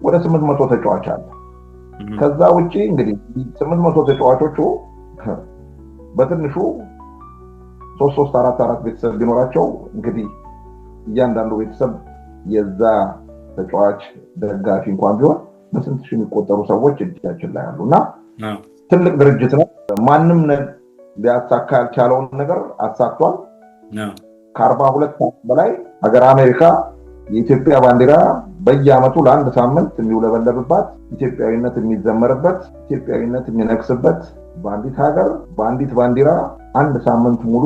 ወደ 800 ተጫዋች አለ ከዛ ውጪ እንግዲህ 800 ተጫዋቾቹ በትንሹ 3-4 ቤተሰብ ቢኖራቸው እንግዲህ እያንዳንዱ ቤተሰብ የዛ ተጫዋች ደጋፊ እንኳን ቢሆን በስንት ሺህ የሚቆጠሩ ሰዎች እጃችን ላይ አሉና ትልቅ ድርጅት ነው ማንም ሊያሳካ ያልቻለውን ነገር አሳክቷል ከ42 በላይ ሀገር አሜሪካ የኢትዮጵያ ባንዲራ በየዓመቱ ለአንድ ሳምንት የሚውለበለብባት ኢትዮጵያዊነት የሚዘመርበት ኢትዮጵያዊነት የሚነግስበት በአንዲት ሀገር በአንዲት ባንዲራ አንድ ሳምንት ሙሉ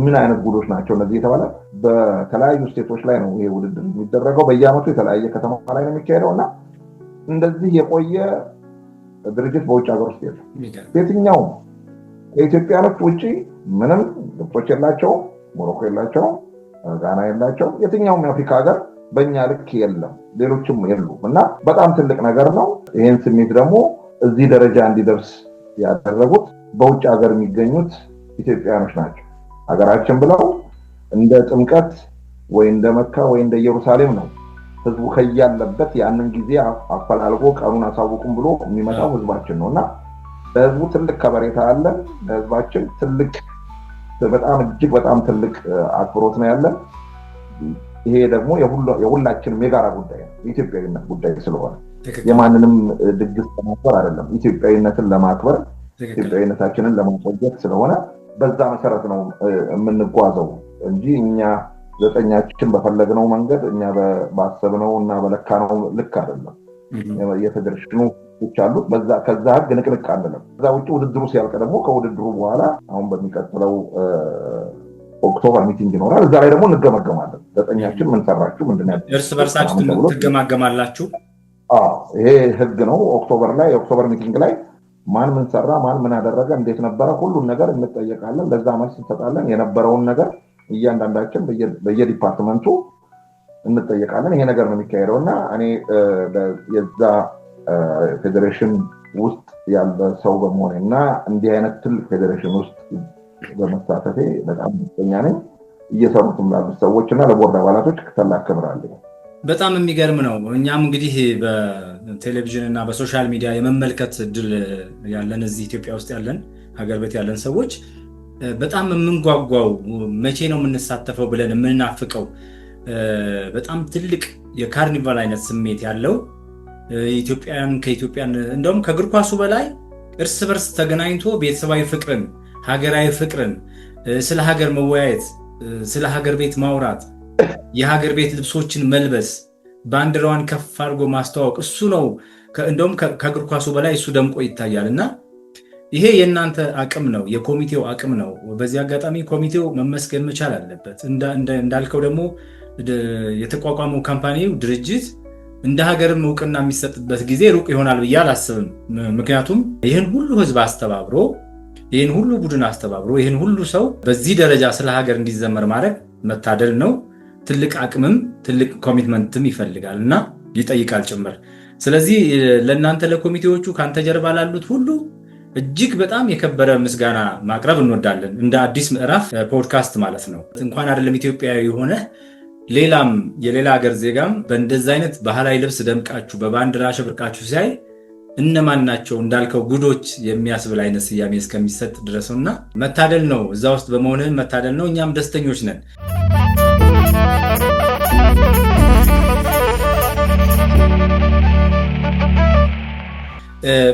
ምን አይነት ጉዶች ናቸው እነዚህ የተባለ በተለያዩ ስቴቶች ላይ ነው ይሄ ውድድር የሚደረገው በየዓመቱ የተለያየ ከተማ ላይ ነው የሚካሄደውና እንደዚህ የቆየ ድርጅት በውጭ ሀገር ውስጥ የለም የትኛው ከኢትዮጵያኖች ውጪ ምንም ግብጾች የላቸው ሞሮኮ የላቸው ጋና የላቸው የትኛውም የአፍሪካ ሀገር በእኛ ልክ የለም ሌሎችም የሉም እና በጣም ትልቅ ነገር ነው ይሄን ስሜት ደግሞ እዚህ ደረጃ እንዲደርስ ያደረጉት በውጭ ሀገር የሚገኙት ኢትዮጵያኖች ናቸው። ሀገራችን ብለው እንደ ጥምቀት ወይ እንደ መካ ወይ እንደ ኢየሩሳሌም ነው ህዝቡ ከያለበት ያንን ጊዜ አፈላልጎ ቀኑን አሳውቁም ብሎ የሚመጣው ህዝባችን ነውና ለህዝቡ ትልቅ ከበሬታ አለ። ለህዝባችን ትልቅ በጣም እጅግ በጣም ትልቅ አክብሮት ነው ያለን። ይሄ ደግሞ የሁላችንም የጋራ ጉዳይ ነው። የኢትዮጵያዊነት ጉዳይ ስለሆነ የማንንም ድግስ ለማክበር አይደለም፣ ኢትዮጵያዊነትን ለማክበር ኢትዮጵያዊነታችንን ለማቆየት ስለሆነ በዛ መሰረት ነው የምንጓዘው እንጂ እኛ ዘጠኛችን በፈለግነው መንገድ እኛ ባሰብነው እና በለካነው ልክ አይደለም። የፌዴሬሽኑ አሉት ከዛ ህግ ንቅንቅ አንልም። ከዛ ውጭ ውድድሩ ሲያልቅ ደግሞ ከውድድሩ በኋላ አሁን በሚቀጥለው ኦክቶበር ሚቲንግ ይኖራል። እዛ ላይ ደግሞ እንገመገማለን። ዘጠኛችን ምን ሰራችሁ፣ ምንድን ነው እርስ በርሳችሁ ትገማገማላችሁ። ይሄ ህግ ነው። የኦክቶበር ሚቲንግ ላይ ማን ምን ሰራ፣ ማን ምን አደረገ፣ እንዴት ነበረ፣ ሁሉን ነገር እንጠየቃለን። ለዛ መልስ እንሰጣለን። የነበረውን ነገር እያንዳንዳችን በየዲፓርትመንቱ እንጠየቃለን። ይሄ ነገር ነው የሚካሄደው እና እኔ የዛ ፌዴሬሽን ውስጥ ያለ ሰው በመሆኔ እና እንዲህ አይነት ትልቅ ፌዴሬሽን ውስጥ በመሳተፌ በጣም ደስተኛ ነኝ። እየሰሩትም ላሉት ሰዎች እና ለቦርድ አባላቶች ታላቅ ክብር አለኝ። በጣም የሚገርም ነው። እኛም እንግዲህ በቴሌቪዥን እና በሶሻል ሚዲያ የመመልከት እድል ያለን እዚህ ኢትዮጵያ ውስጥ ያለን ሀገር ቤት ያለን ሰዎች በጣም የምንጓጓው መቼ ነው የምንሳተፈው ብለን የምንናፍቀው በጣም ትልቅ የካርኒቫል አይነት ስሜት ያለው ኢትዮጵያን ከኢትዮጵያን እንደውም ከእግር ኳሱ በላይ እርስ በርስ ተገናኝቶ ቤተሰባዊ ፍቅርን፣ ሀገራዊ ፍቅርን፣ ስለ ሀገር መወያየት፣ ስለ ሀገር ቤት ማውራት፣ የሀገር ቤት ልብሶችን መልበስ፣ ባንዲራዋን ከፍ አድርጎ ማስተዋወቅ እሱ ነው። እንደውም ከእግር ኳሱ በላይ እሱ ደምቆ ይታያል እና ይሄ የእናንተ አቅም ነው፣ የኮሚቴው አቅም ነው። በዚህ አጋጣሚ ኮሚቴው መመስገን መቻል አለበት። እንዳልከው ደግሞ የተቋቋመው ካምፓኒው ድርጅት እንደ ሀገርም እውቅና የሚሰጥበት ጊዜ ሩቅ ይሆናል ብዬ አላስብም። ምክንያቱም ይህን ሁሉ ህዝብ አስተባብሮ፣ ይህን ሁሉ ቡድን አስተባብሮ፣ ይህን ሁሉ ሰው በዚህ ደረጃ ስለ ሀገር እንዲዘመር ማድረግ መታደል ነው። ትልቅ አቅምም ትልቅ ኮሚትመንትም ይፈልጋል እና ይጠይቃል ጭምር። ስለዚህ ለእናንተ ለኮሚቴዎቹ ከአንተ ጀርባ ላሉት ሁሉ እጅግ በጣም የከበረ ምስጋና ማቅረብ እንወዳለን። እንደ አዲስ ምዕራፍ ፖድካስት ማለት ነው። እንኳን አይደለም ኢትዮጵያዊ የሆነ ሌላም የሌላ ሀገር ዜጋም በእንደዚህ አይነት ባህላዊ ልብስ ደምቃችሁ በባንዲራ አሸብርቃችሁ ሲያይ እነማን ናቸው እንዳልከው ጉዶች የሚያስብል አይነት ስያሜ እስከሚሰጥ ድረስ እና መታደል ነው። እዛ ውስጥ በመሆንህ መታደል ነው። እኛም ደስተኞች ነን።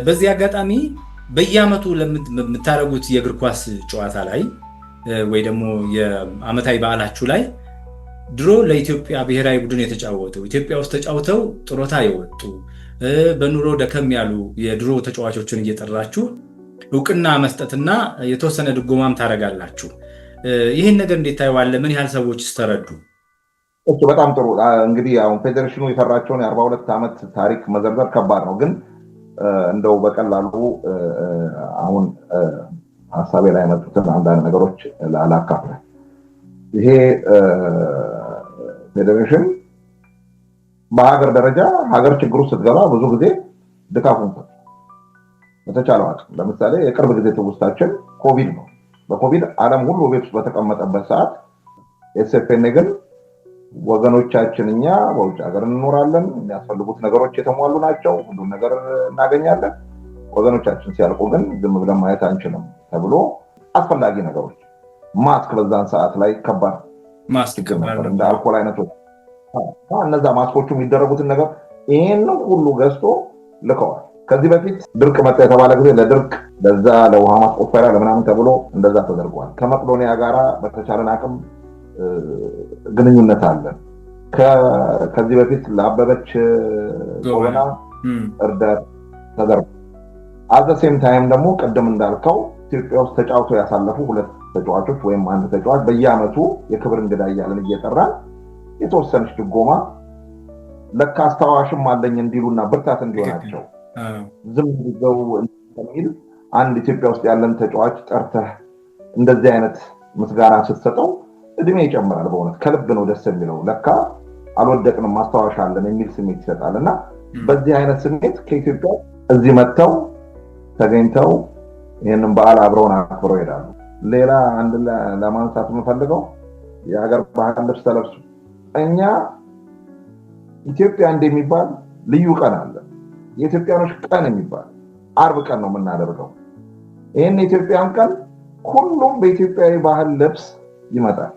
በዚህ አጋጣሚ በየዓመቱ ለምታደርጉት የእግር ኳስ ጨዋታ ላይ ወይ ደግሞ የዓመታዊ በዓላችሁ ላይ ድሮ ለኢትዮጵያ ብሔራዊ ቡድን የተጫወቱ ኢትዮጵያ ውስጥ ተጫውተው ጥሮታ የወጡ በኑሮ ደከም ያሉ የድሮ ተጫዋቾችን እየጠራችሁ እውቅና መስጠትና የተወሰነ ድጎማም ታደርጋላችሁ። ይህን ነገር እንዴት ታየዋለህ? ምን ያህል ሰዎች ተረዱ? በጣም ጥሩ። እንግዲህ አሁን ፌዴሬሽኑ የሰራቸውን የ42 ዓመት ታሪክ መዘርዘር ከባድ ነው፣ ግን እንደው በቀላሉ አሁን ሀሳቤ ላይ መጡትን አንዳንድ ነገሮች ላካፍል። ይሄ ፌዴሬሽን በሀገር ደረጃ ሀገር ችግሩ ስትገባ ብዙ ጊዜ ድጋፉን በተቻለው አቅም፣ ለምሳሌ የቅርብ ጊዜ ትውስታችን ኮቪድ ነው። በኮቪድ ዓለም ሁሉ ቤት ውስጥ በተቀመጠበት ሰዓት ኤስኤፍኤን ግን ወገኖቻችን እኛ በውጭ ሀገር እንኖራለን፣ የሚያስፈልጉት ነገሮች የተሟሉ ናቸው፣ ሁሉም ነገር እናገኛለን፣ ወገኖቻችን ሲያልቁ ግን ዝም ብለን ማየት አንችልም ተብሎ አስፈላጊ ነገሮች ማስክ በዛን ሰዓት ላይ ከባድ ማስክ ነበር፣ እንደ አልኮል አይነቶች እነዛ ማስኮቹ የሚደረጉትን ነገር ይሄን ሁሉ ገዝቶ ልከዋል። ከዚህ በፊት ድርቅ መጣ የተባለ ጊዜ ለድርቅ ለዛ ለውሃ ማስቆፈሪያ ለምናምን ተብሎ እንደዛ ተደርጓል። ከመቅዶኒያ ጋራ በተቻለን አቅም ግንኙነት አለን። ከዚህ በፊት ለአበበች ጎበና እርዳታ ተደርጓል። አዘሴም ታይም ደግሞ ቅድም እንዳልከው ኢትዮጵያ ውስጥ ተጫውተው ያሳለፉ ሁለት ተጫዋቾች ወይም አንድ ተጫዋች በየዓመቱ የክብር እንግዳ እያለን እየጠራን የተወሰነች ድጎማ ለካ አስተዋዋሽም አለኝ እንዲሉና ብርታት እንዲሆናቸው ዝም ብለው እንደሚል አንድ ኢትዮጵያ ውስጥ ያለን ተጫዋች ጠርተህ እንደዚህ አይነት ምስጋና ስትሰጠው እድሜ ይጨምራል። በእውነት ከልብ ነው ደስ የሚለው። ለካ አልወደቅንም ማስተዋወሻ አለን የሚል ስሜት ይሰጣልና በዚህ አይነት ስሜት ከኢትዮጵያ እዚህ መጥተው ተገኝተው ይህንን በዓል አብረውን አክብረው ይሄዳሉ። ሌላ አንድ ለማንሳት የምፈልገው የሀገር ባህል ልብስ ተለብሱ። እኛ ኢትዮጵያ እንደሚባል ልዩ ቀን አለ። የኢትዮጵያኖች ቀን የሚባል አርብ ቀን ነው የምናደርገው። ይህን የኢትዮጵያን ቀን ሁሉም በኢትዮጵያዊ ባህል ልብስ ይመጣል።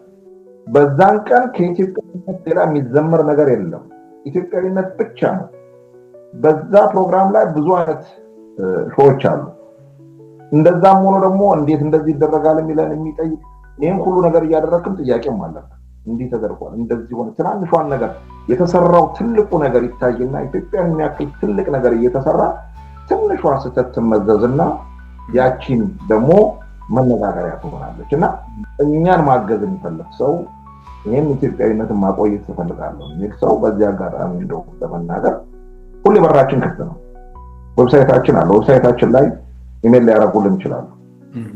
በዛን ቀን ከኢትዮጵያዊነት ሌላ የሚዘመር ነገር የለም፣ ኢትዮጵያዊነት ብቻ ነው። በዛ ፕሮግራም ላይ ብዙ አይነት ሾዎች አሉ። እንደዛም ሆኖ ደግሞ እንዴት እንደዚህ ይደረጋል የሚለን የሚጠይቅ ይህን ሁሉ ነገር እያደረግን ጥያቄም አለ። እንዲህ ተደርጓል፣ እንደዚህ ሆነ። ትናንሿን ነገር የተሰራው ትልቁ ነገር ይታይና ኢትዮጵያን የሚያክል ትልቅ ነገር እየተሰራ ትንሿ ስህተት ትመዘዝና ያቺን ደግሞ መነጋገሪያ ትሆናለች። እና እኛን ማገዝ የሚፈልግ ሰው ይህን ኢትዮጵያዊነትን ማቆየት ትፈልጋለሁ የሚል ሰው በዚህ አጋጣሚ እንደው ለመናገር ሁሌ በራችን ክፍት ነው። ዌብሳይታችን አለ። ዌብሳይታችን ላይ ኢሜል ሊያደርጉልን ይችላሉ።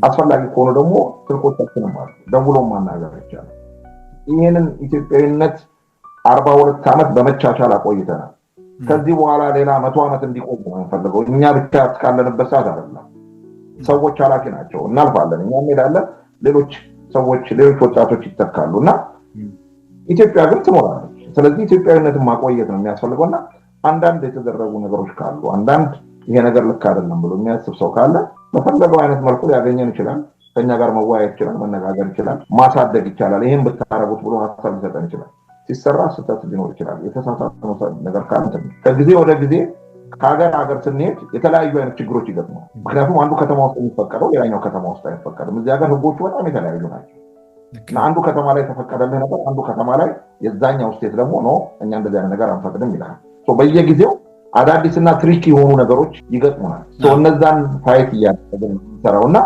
አስፈላጊ ከሆነ ደግሞ ስልኮቻችንም አሉ፣ ደውሎ ማናገር ይቻላል። ይህንን ኢትዮጵያዊነት 42 ዓመት በመቻቻል አቆይተናል። ከዚህ በኋላ ሌላ 100 ዓመት እንዲቆይ ነው የምንፈልገው። እኛ ብቻ እስካለንበት ሰዓት አይደለም። ሰዎች ኃላፊ ናቸው። እናልፋለን፣ እኛ እንሄዳለን፣ ሌሎች ሰዎች ሌሎች ወጣቶች ይተካሉ እና ኢትዮጵያ ግን ትኖራለች። ስለዚህ ኢትዮጵያዊነትን ማቆየት ነው የሚያስፈልገው እና አንዳንድ የተደረጉ ነገሮች ካሉ አንዳንድ ይሄ ነገር ልክ አይደለም ብሎ የሚያስብ ሰው ካለ በፈለገው አይነት መልኩ ሊያገኘን ይችላል። ከኛ ጋር መወያየት ይችላል፣ መነጋገር ይችላል፣ ማሳደግ ይቻላል። ይሄን ብታረጉት ብሎ ሀሳብ ሊሰጠን ይችላል። ሲሰራ ስህተት ሊኖር ይችላል። የተሳሳተ ነገር ካለ ከጊዜ ወደ ጊዜ ከሀገር ሀገር ስንሄድ የተለያዩ አይነት ችግሮች ይገጥማል። ምክንያቱም አንዱ ከተማ ውስጥ የሚፈቀደው ሌላኛው ከተማ ውስጥ አይፈቀድም። እዚህ ሀገር ህጎቹ በጣም የተለያዩ ናቸው እና አንዱ ከተማ ላይ ተፈቀደልህ ነበር፣ አንዱ ከተማ ላይ የዛኛው ስቴት ደግሞ ኖ እኛ እንደዚህ አይነት ነገር አንፈቅድም ይላል። በየጊዜው አዳዲስና ትሪክ የሆኑ ነገሮች ይገጥሙናል። እነዛን ፋይት እያደረግን የምንሰራው እና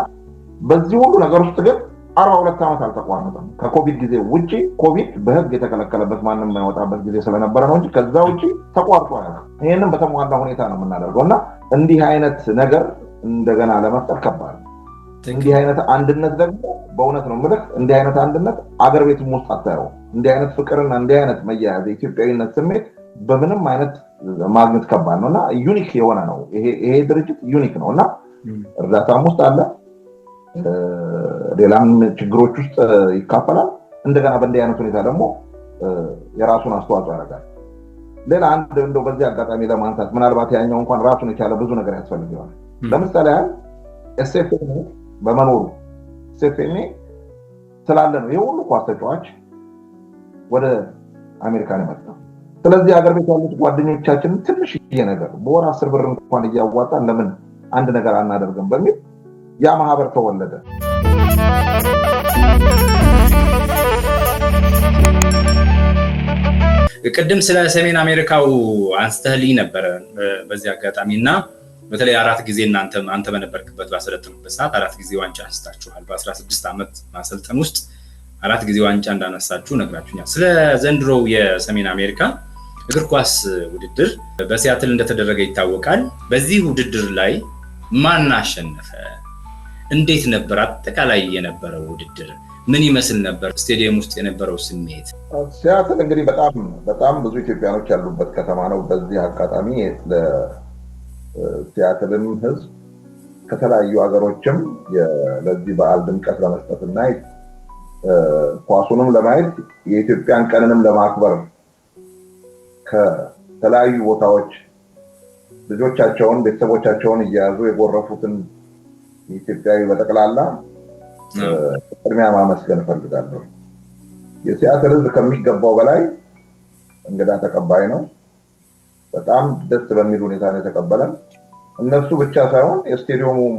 በዚህ ሁሉ ነገር ውስጥ ግን 42 ዓመት አልተቋረጠም። ከኮቪድ ጊዜ ውጭ ኮቪድ በህግ የተከለከለበት ማንም የማይወጣበት ጊዜ ስለነበረ ነው እንጂ ከዛ ውጭ ተቋርጦ ያለ ይህንም በተሟላ ሁኔታ ነው የምናደርገው እና እንዲህ አይነት ነገር እንደገና ለመፍጠር ከባድ። እንዲህ አይነት አንድነት ደግሞ በእውነት ነው የምልህ፣ እንዲህ አይነት አንድነት አገር ቤትም ውስጥ አታየው። እንዲህ አይነት ፍቅርና እንዲህ አይነት መያያዝ የኢትዮጵያዊነት ስሜት በምንም አይነት ማግኘት ከባድ ነው እና ዩኒክ የሆነ ነው። ይሄ ድርጅት ዩኒክ ነው እና እርዳታም ውስጥ አለ፣ ሌላም ችግሮች ውስጥ ይካፈላል። እንደገና በእንዲህ አይነት ሁኔታ ደግሞ የራሱን አስተዋጽኦ ያደርጋል። ሌላ አንድ እንደው በዚህ አጋጣሚ ለማንሳት ምናልባት ያኛው እንኳን ራሱን የቻለ ብዙ ነገር ያስፈልገዋል። ለምሳሌ ያህል ኤስኤፍኤም በመኖሩ ኤስኤፍኤም ስላለ ነው ይሄ ሁሉ ኳስ ተጫዋች ወደ አሜሪካን የመጣው። ስለዚህ ሀገር ቤት ያሉት ጓደኞቻችን ትንሽዬ ነገር በወር 10 ብር እንኳን እያዋጣን ለምን አንድ ነገር አናደርግም በሚል ያ ማህበር ተወለደ። ቅድም ስለ ሰሜን አሜሪካው አንስተህልኝ ነበረ በዚህ አጋጣሚ እና በተለይ 4 ጊዜ አንተ በነበርክበት ባሰለጠኑበት ሰዓት 4 ጊዜ ዋንጫ አንስታችኋል። በ16 ዓመት ማሰልጠን ውስጥ 4 ጊዜ ዋንጫ እንዳነሳችሁ ነግራችሁኛል። ስለ ዘንድሮው የሰሜን አሜሪካ እግር ኳስ ውድድር በሲያትል እንደተደረገ ይታወቃል። በዚህ ውድድር ላይ ማን አሸነፈ? እንዴት ነበር አጠቃላይ የነበረው ውድድር? ምን ይመስል ነበር? ስቴዲየም ውስጥ የነበረው ስሜት? ሲያትል እንግዲህ በጣም ብዙ ኢትዮጵያኖች ያሉበት ከተማ ነው። በዚህ አጋጣሚ ሲያትልም ህዝብ ከተለያዩ ሀገሮችም ለዚህ በዓል ድምቀት ለመስጠትና ኳሱንም ለማየት የኢትዮጵያን ቀንንም ለማክበር ከተለያዩ ቦታዎች ልጆቻቸውን ቤተሰቦቻቸውን እየያዙ የጎረፉትን ኢትዮጵያዊ በጠቅላላ ቅድሚያ ማመስገን እፈልጋለሁ። የሲያትል ህዝብ ከሚገባው በላይ እንግዳ ተቀባይ ነው። በጣም ደስ በሚል ሁኔታ ነው የተቀበለን። እነሱ ብቻ ሳይሆን የስቴዲየሙም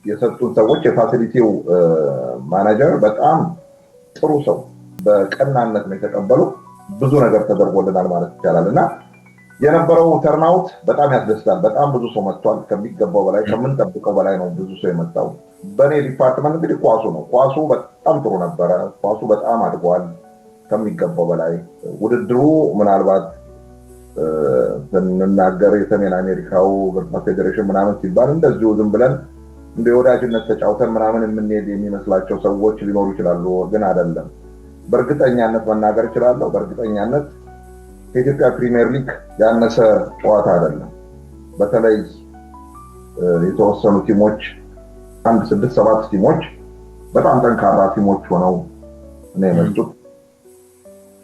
የሰጡን ሰዎች የፋሲሊቲው ማኔጀር በጣም ጥሩ ሰው በቀናነት ነው የተቀበሉ። ብዙ ነገር ተደርጎልናል ማለት ይቻላል እና የነበረው ተርናውት በጣም ያስደስታል። በጣም ብዙ ሰው መጥቷል። ከሚገባው በላይ ከምንጠብቀው በላይ ነው ብዙ ሰው የመጣው። በእኔ ዲፓርትመንት እንግዲህ ኳሱ ነው። ኳሱ በጣም ጥሩ ነበረ። ኳሱ በጣም አድጓል ከሚገባው በላይ። ውድድሩ ምናልባት ስንናገር የሰሜን አሜሪካው እግር ኳስ ፌዴሬሽን ምናምን ሲባል እንደዚሁ ዝም ብለን እንደ ወዳጅነት ተጫውተን ምናምን የምንሄድ የሚመስላቸው ሰዎች ሊኖሩ ይችላሉ። ግን አይደለም። በእርግጠኛነት መናገር እችላለሁ። በእርግጠኛነት ከኢትዮጵያ ፕሪሚየር ሊግ ያነሰ ጨዋታ አይደለም። በተለይ የተወሰኑ ቲሞች 6-7 ቲሞች በጣም ጠንካራ ቲሞች ሆነው ነው የመጡት።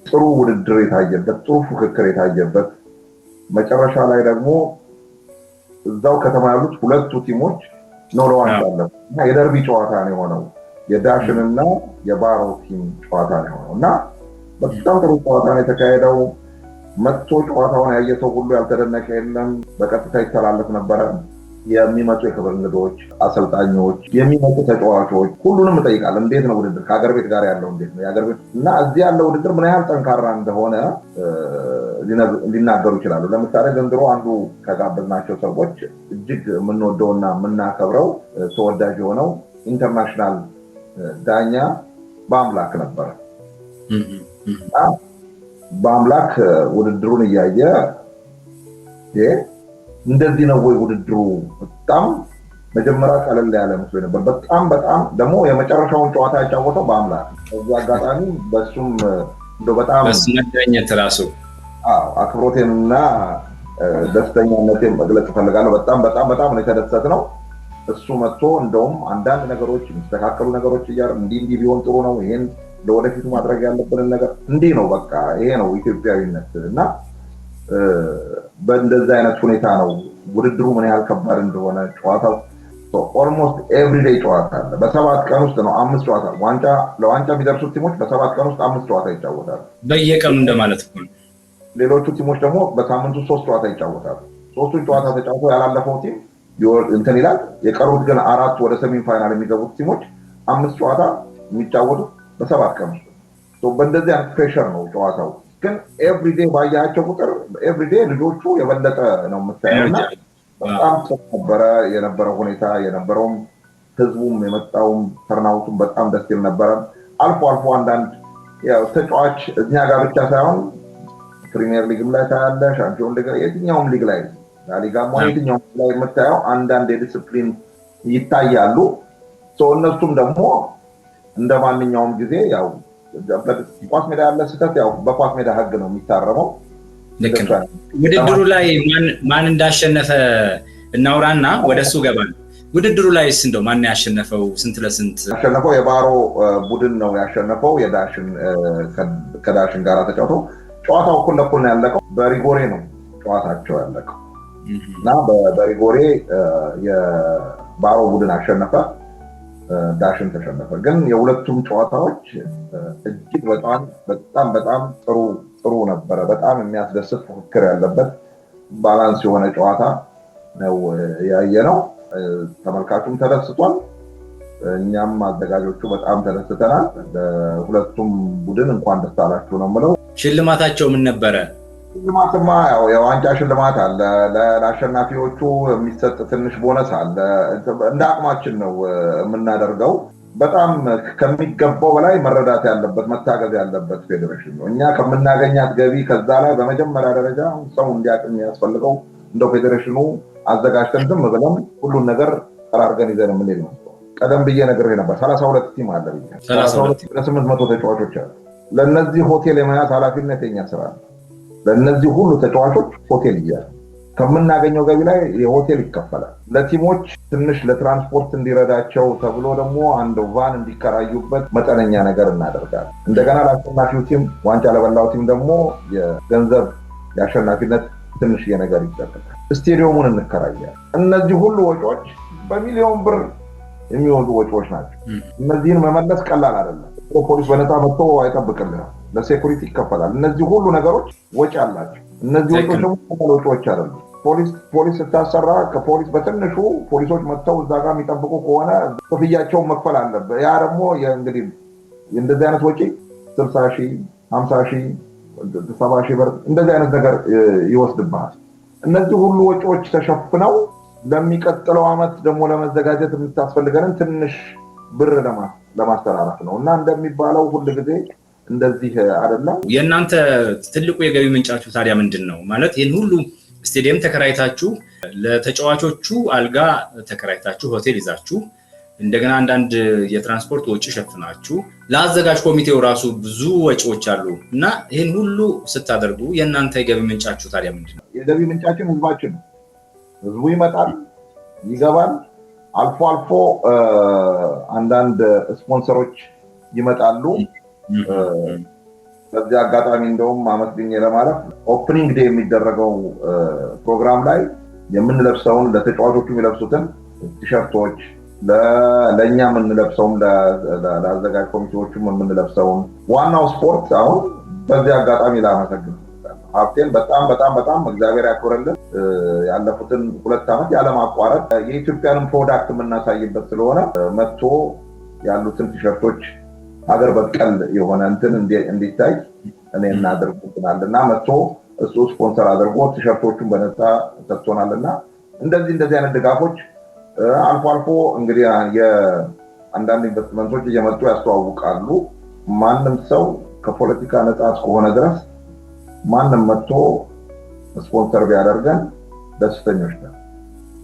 ጥሩ ውድድር የታየበት ጥሩ ፉክክር የታየበት መጨረሻ ላይ ደግሞ እዛው ከተማ ያሉት ሁለቱ ቲሞች ነው ለዋንጫ አለፉ እና የደርቢ ጨዋታ ነው የሆነው። የዳሽንና የባሮ ቲም ጨዋታ ነው የሆነው እና በጣም ጥሩ ጨዋታ ነው የተካሄደው። መጥቶ ጨዋታውን ያየ ሰው ሁሉ ያልተደነቀ የለም። በቀጥታ ይተላለፍ ነበረ። የሚመጡ የክብር እንግዶች፣ አሰልጣኞች፣ የሚመጡ ተጫዋቾች ሁሉንም እጠይቃለሁ። እንዴት ነው ውድድር ከሀገር ቤት ጋር ያለው እንዴት ነው የሀገር ቤት እና እዚህ ያለው ውድድር ምን ያህል ጠንካራ እንደሆነ ሊናገሩ ይችላሉ። ለምሳሌ ዘንድሮ አንዱ ከጋበዝናቸው ሰዎች እጅግ የምንወደውና የምናከብረው ተወዳጅ የሆነው ኢንተርናሽናል ዳኛ በአምላክ ነበረ። በአምላክ ውድድሩን እያየ እንደዚህ ነው ወይ ውድድሩ? በጣም መጀመሪያ ቀለል ያለ መስሎኝ ነበር። በጣም ደግሞ የመጨረሻውን ጨዋታ ያጫወተው በአምላክ በዚህ አጋጣሚ በሱም በጣም በስመደኘት ራሱ አክብሮቴንና ደስተኛነቴን መግለጽ እፈልጋለሁ። በጣም ነው የተደሰትነው። እሱ መጥቶ እንደውም አንዳንድ ነገሮች የሚስተካከሉ ነገሮች እንዲህ ቢሆን ጥሩ ነው፣ ይሄን ለወደፊቱ ማድረግ ያለብንን ነገር እንዲህ ነው፣ በቃ ይሄ ነው ኢትዮጵያዊነት እና በእንደዚህ አይነት ሁኔታ ነው ውድድሩ ምን ያህል ከባድ እንደሆነ ጨዋታው ኦልሞስት ኤቭሪዴይ ጨዋታ አለ። በ7 ቀን ውስጥ ነው 5 ጨዋታ ለዋንጫ የሚደርሱት ቲሞች በ7 ቀን ውስጥ 5 ጨዋታ ይጫወታሉ። በየቀኑ እንደማለት ነው። ሌሎቹ ቲሞች ደግሞ በሳምንቱ 3 ጨዋታ ይጫወታሉ። 3ቱን ጨዋታ ተጫውቶ ያላለፈው ቲም እንትን ይላል። የቀሩት ግን 4 ወደ ሰሚን ፋይናል የሚገቡት ቲሞች 5 ጨዋታ የሚጫወቱት በ7 ቀን ውስጥ በእንደዚህ አይነት ፕሬሸር ነው ጨዋታው። ግን ኤቭሪዴይ ባያቸው ቁጥር ኤቭሪዴይ ልጆቹ የበለጠ ነው የምታየውና በጣም ነበረ የነበረው ሁኔታ የነበረውም ህዝቡም የመጣውም ተርናውቱም በጣም ደስ ይል ነበረ። አልፎ አንዳንድ ተጫዋች እኛ ጋር ብቻ ሳይሆን ፕሪሚየር ሊግም ላይ ታያለ፣ ሻምፒዮን ሊግ የትኛውም ሊግ ላይ ላሊጋም ሆነ የትኛውም ላይ የምታየው አንዳንድ የዲስፕሊን ይታያሉ። እነሱም ደግሞ እንደ ማንኛውም ጊዜ ያው ኳስ ሜዳ ያለ ስህተት ያው በኳስ ሜዳ ህግ ነው የሚታረመው። ውድድሩ ላይ ማን እንዳሸነፈ እናውራና ወደሱ ገባል። ውድድሩ ላይስ እንደው ማን ያሸነፈው? ስንት ለስንት ያሸነፈው? የባሮ ቡድን ነው ያሸነፈው። ከዳሽን ጋር ተጫውተው ጨዋታው እኩል ለእኩል ነው ያለቀው። በሪጎሬ ነው ጨዋታቸው ያለቀው እና በሪጎሬ የባሮ ቡድን አሸነፈ፣ ዳሽን ተሸነፈ። ግን የሁለቱም ጨዋታዎች እጅግ በጣም ጥሩ ነበረ። በጣም የሚያስደስት ፉክክር ያለበት ባላንስ የሆነ ጨዋታ ነው ያየነው። ተመልካቹም ተደስቷል፣ እኛም አዘጋጆቹ በጣም ተደስተናል። ለሁለቱም ቡድን እንኳን ደስ አላችሁ ነው የምለው። ሽልማታቸው ምን ነበረ? ሽልማትማ ያው የዋንጫ ሽልማት አለ፣ ለአሸናፊዎቹ የሚሰጥ ትንሽ ቦነስ አለ። እንደ አቅማችን ነው የምናደርገው። በጣም ከሚገባው በላይ መረዳት ያለበት መታገዝ ያለበት ፌዴሬሽን ነው። እኛ ከምናገኛት ገቢ ከዛ ላይ በመጀመሪያ ደረጃ ሰው እንዲያውቅ የሚያስፈልገው እንደው ፌዴሬሽኑ አዘጋጅተን ዝም ብለን ሁሉን ነገር ጠራርገን ይዘን የምንሄድ ነው። ቀደም ብዬ ነግሬህ ነበር 32 ቲም አለ፣ 800 ተጫዋቾች አሉ። ለእነዚህ ሆቴል የመያዝ ኃላፊነት የኛ ስራ ነው። ለእነዚህ ሁሉ ተጫዋቾች ሆቴል ይያል ከምናገኘው ገቢ ላይ የሆቴል ይከፈላል። ለቲሞች ትንሽ ለትራንስፖርት እንዲረዳቸው ተብሎ ደግሞ አንድ ቫን እንዲከራዩበት መጠነኛ ነገር እናደርጋለን። እንደገና ለአሸናፊው ቲም ዋንጫ ለበላው ቲም ደግሞ የገንዘብ የአሸናፊነት ትንሽ የነገር ይደረጋል። ስቴዲየሙን እንከራያለን። እነዚህ ሁሉ ወጪዎች በሚሊዮን ብር የሚወጡ ወጪዎች ናቸው። እነዚህን መመለስ ቀላል አይደለም። ፖሊስ በነፃ መጥቶ አይጠብቅልህም። ለሴኩሪቲ ይከፈላል። እነዚህ ሁሉ ነገሮች ወጪ አላቸው። እነዚህ ወጪዎች ደግሞ ወጪዎች አይደሉም። ፖሊስ ስታሰራ ከፖሊስ በትንሹ ፖሊሶች መጥተው እዛ ጋር የሚጠብቁ ከሆነ ክፍያቸውን መክፈል አለበት። ያ ደግሞ እንግዲህ እንደዚህ አይነት ወጪ 60 ሺህ 50 ሺህ 70 ሺህ ብር እንደዚህ አይነት ነገር ይወስድብሃል። እነዚህ ሁሉ ወጪዎች ተሸፍነው ለሚቀጥለው ዓመት ደግሞ ለመዘጋጀት የምታስፈልገንን ትንሽ ብር ለማስተላለፍ ነው እና እንደሚባለው ሁሉ ጊዜ እንደዚህ አይደለም። የእናንተ ትልቁ የገቢ ምንጫችሁ ታዲያ ምንድን ነው? ማለት ይህን ሁሉ ስቴዲየም ተከራይታችሁ፣ ለተጫዋቾቹ አልጋ ተከራይታችሁ፣ ሆቴል ይዛችሁ፣ እንደገና አንዳንድ የትራንስፖርት ወጪ ሸፍናችሁ፣ ለአዘጋጅ ኮሚቴው ራሱ ብዙ ወጪዎች አሉ እና ይህን ሁሉ ስታደርጉ የእናንተ የገቢ ምንጫችሁ ታዲያ ምንድን ነው? የገቢ ምንጫችን ህዝባችን ነው። ህዝቡ ይመጣል፣ ይገባል። አልፎ አልፎ አንዳንድ ስፖንሰሮች ይመጣሉ። በዚህ አጋጣሚ እንደውም አመስግኜ ለማለት ኦፕኒንግ ዴይ የሚደረገው ፕሮግራም ላይ የምንለብሰውን ለተጫዋቾቹ የሚለብሱትን ቲሸርቶች ለኛ የምንለብሰውን ለአዘጋጅ ኮሚቴዎቹም የምንለብሰውን ዋናው ስፖርት አሁን በዚህ አጋጣሚ ላመሰግን ሀብቴን በጣም እግዚአብሔር ያክብርልን። ያለፉትን 2 ዓመት ያለማቋረጥ የኢትዮጵያንም ፕሮዳክት የምናሳይበት ስለሆነ መጥቶ ያሉትን ቲሸርቶች ሀገር በቀል የሆነ እንትን እንዲታይ እኔ እናደርጉልናልና መጥቶ እሱ ስፖንሰር አድርጎ ቲሸርቶቹን በነፃ ሰጥቶናልና እንደዚህ አይነት ድጋፎች አልፎ አልፎ እንግዲህ የአንዳንድ ኢንቨስትመንቶች እየመጡ ያስተዋውቃሉ። ማንም ሰው ከፖለቲካ ነፃ እስከሆነ ድረስ ማንም መጥቶ ስፖንሰር ቢያደርገን ደስተኞች ነን።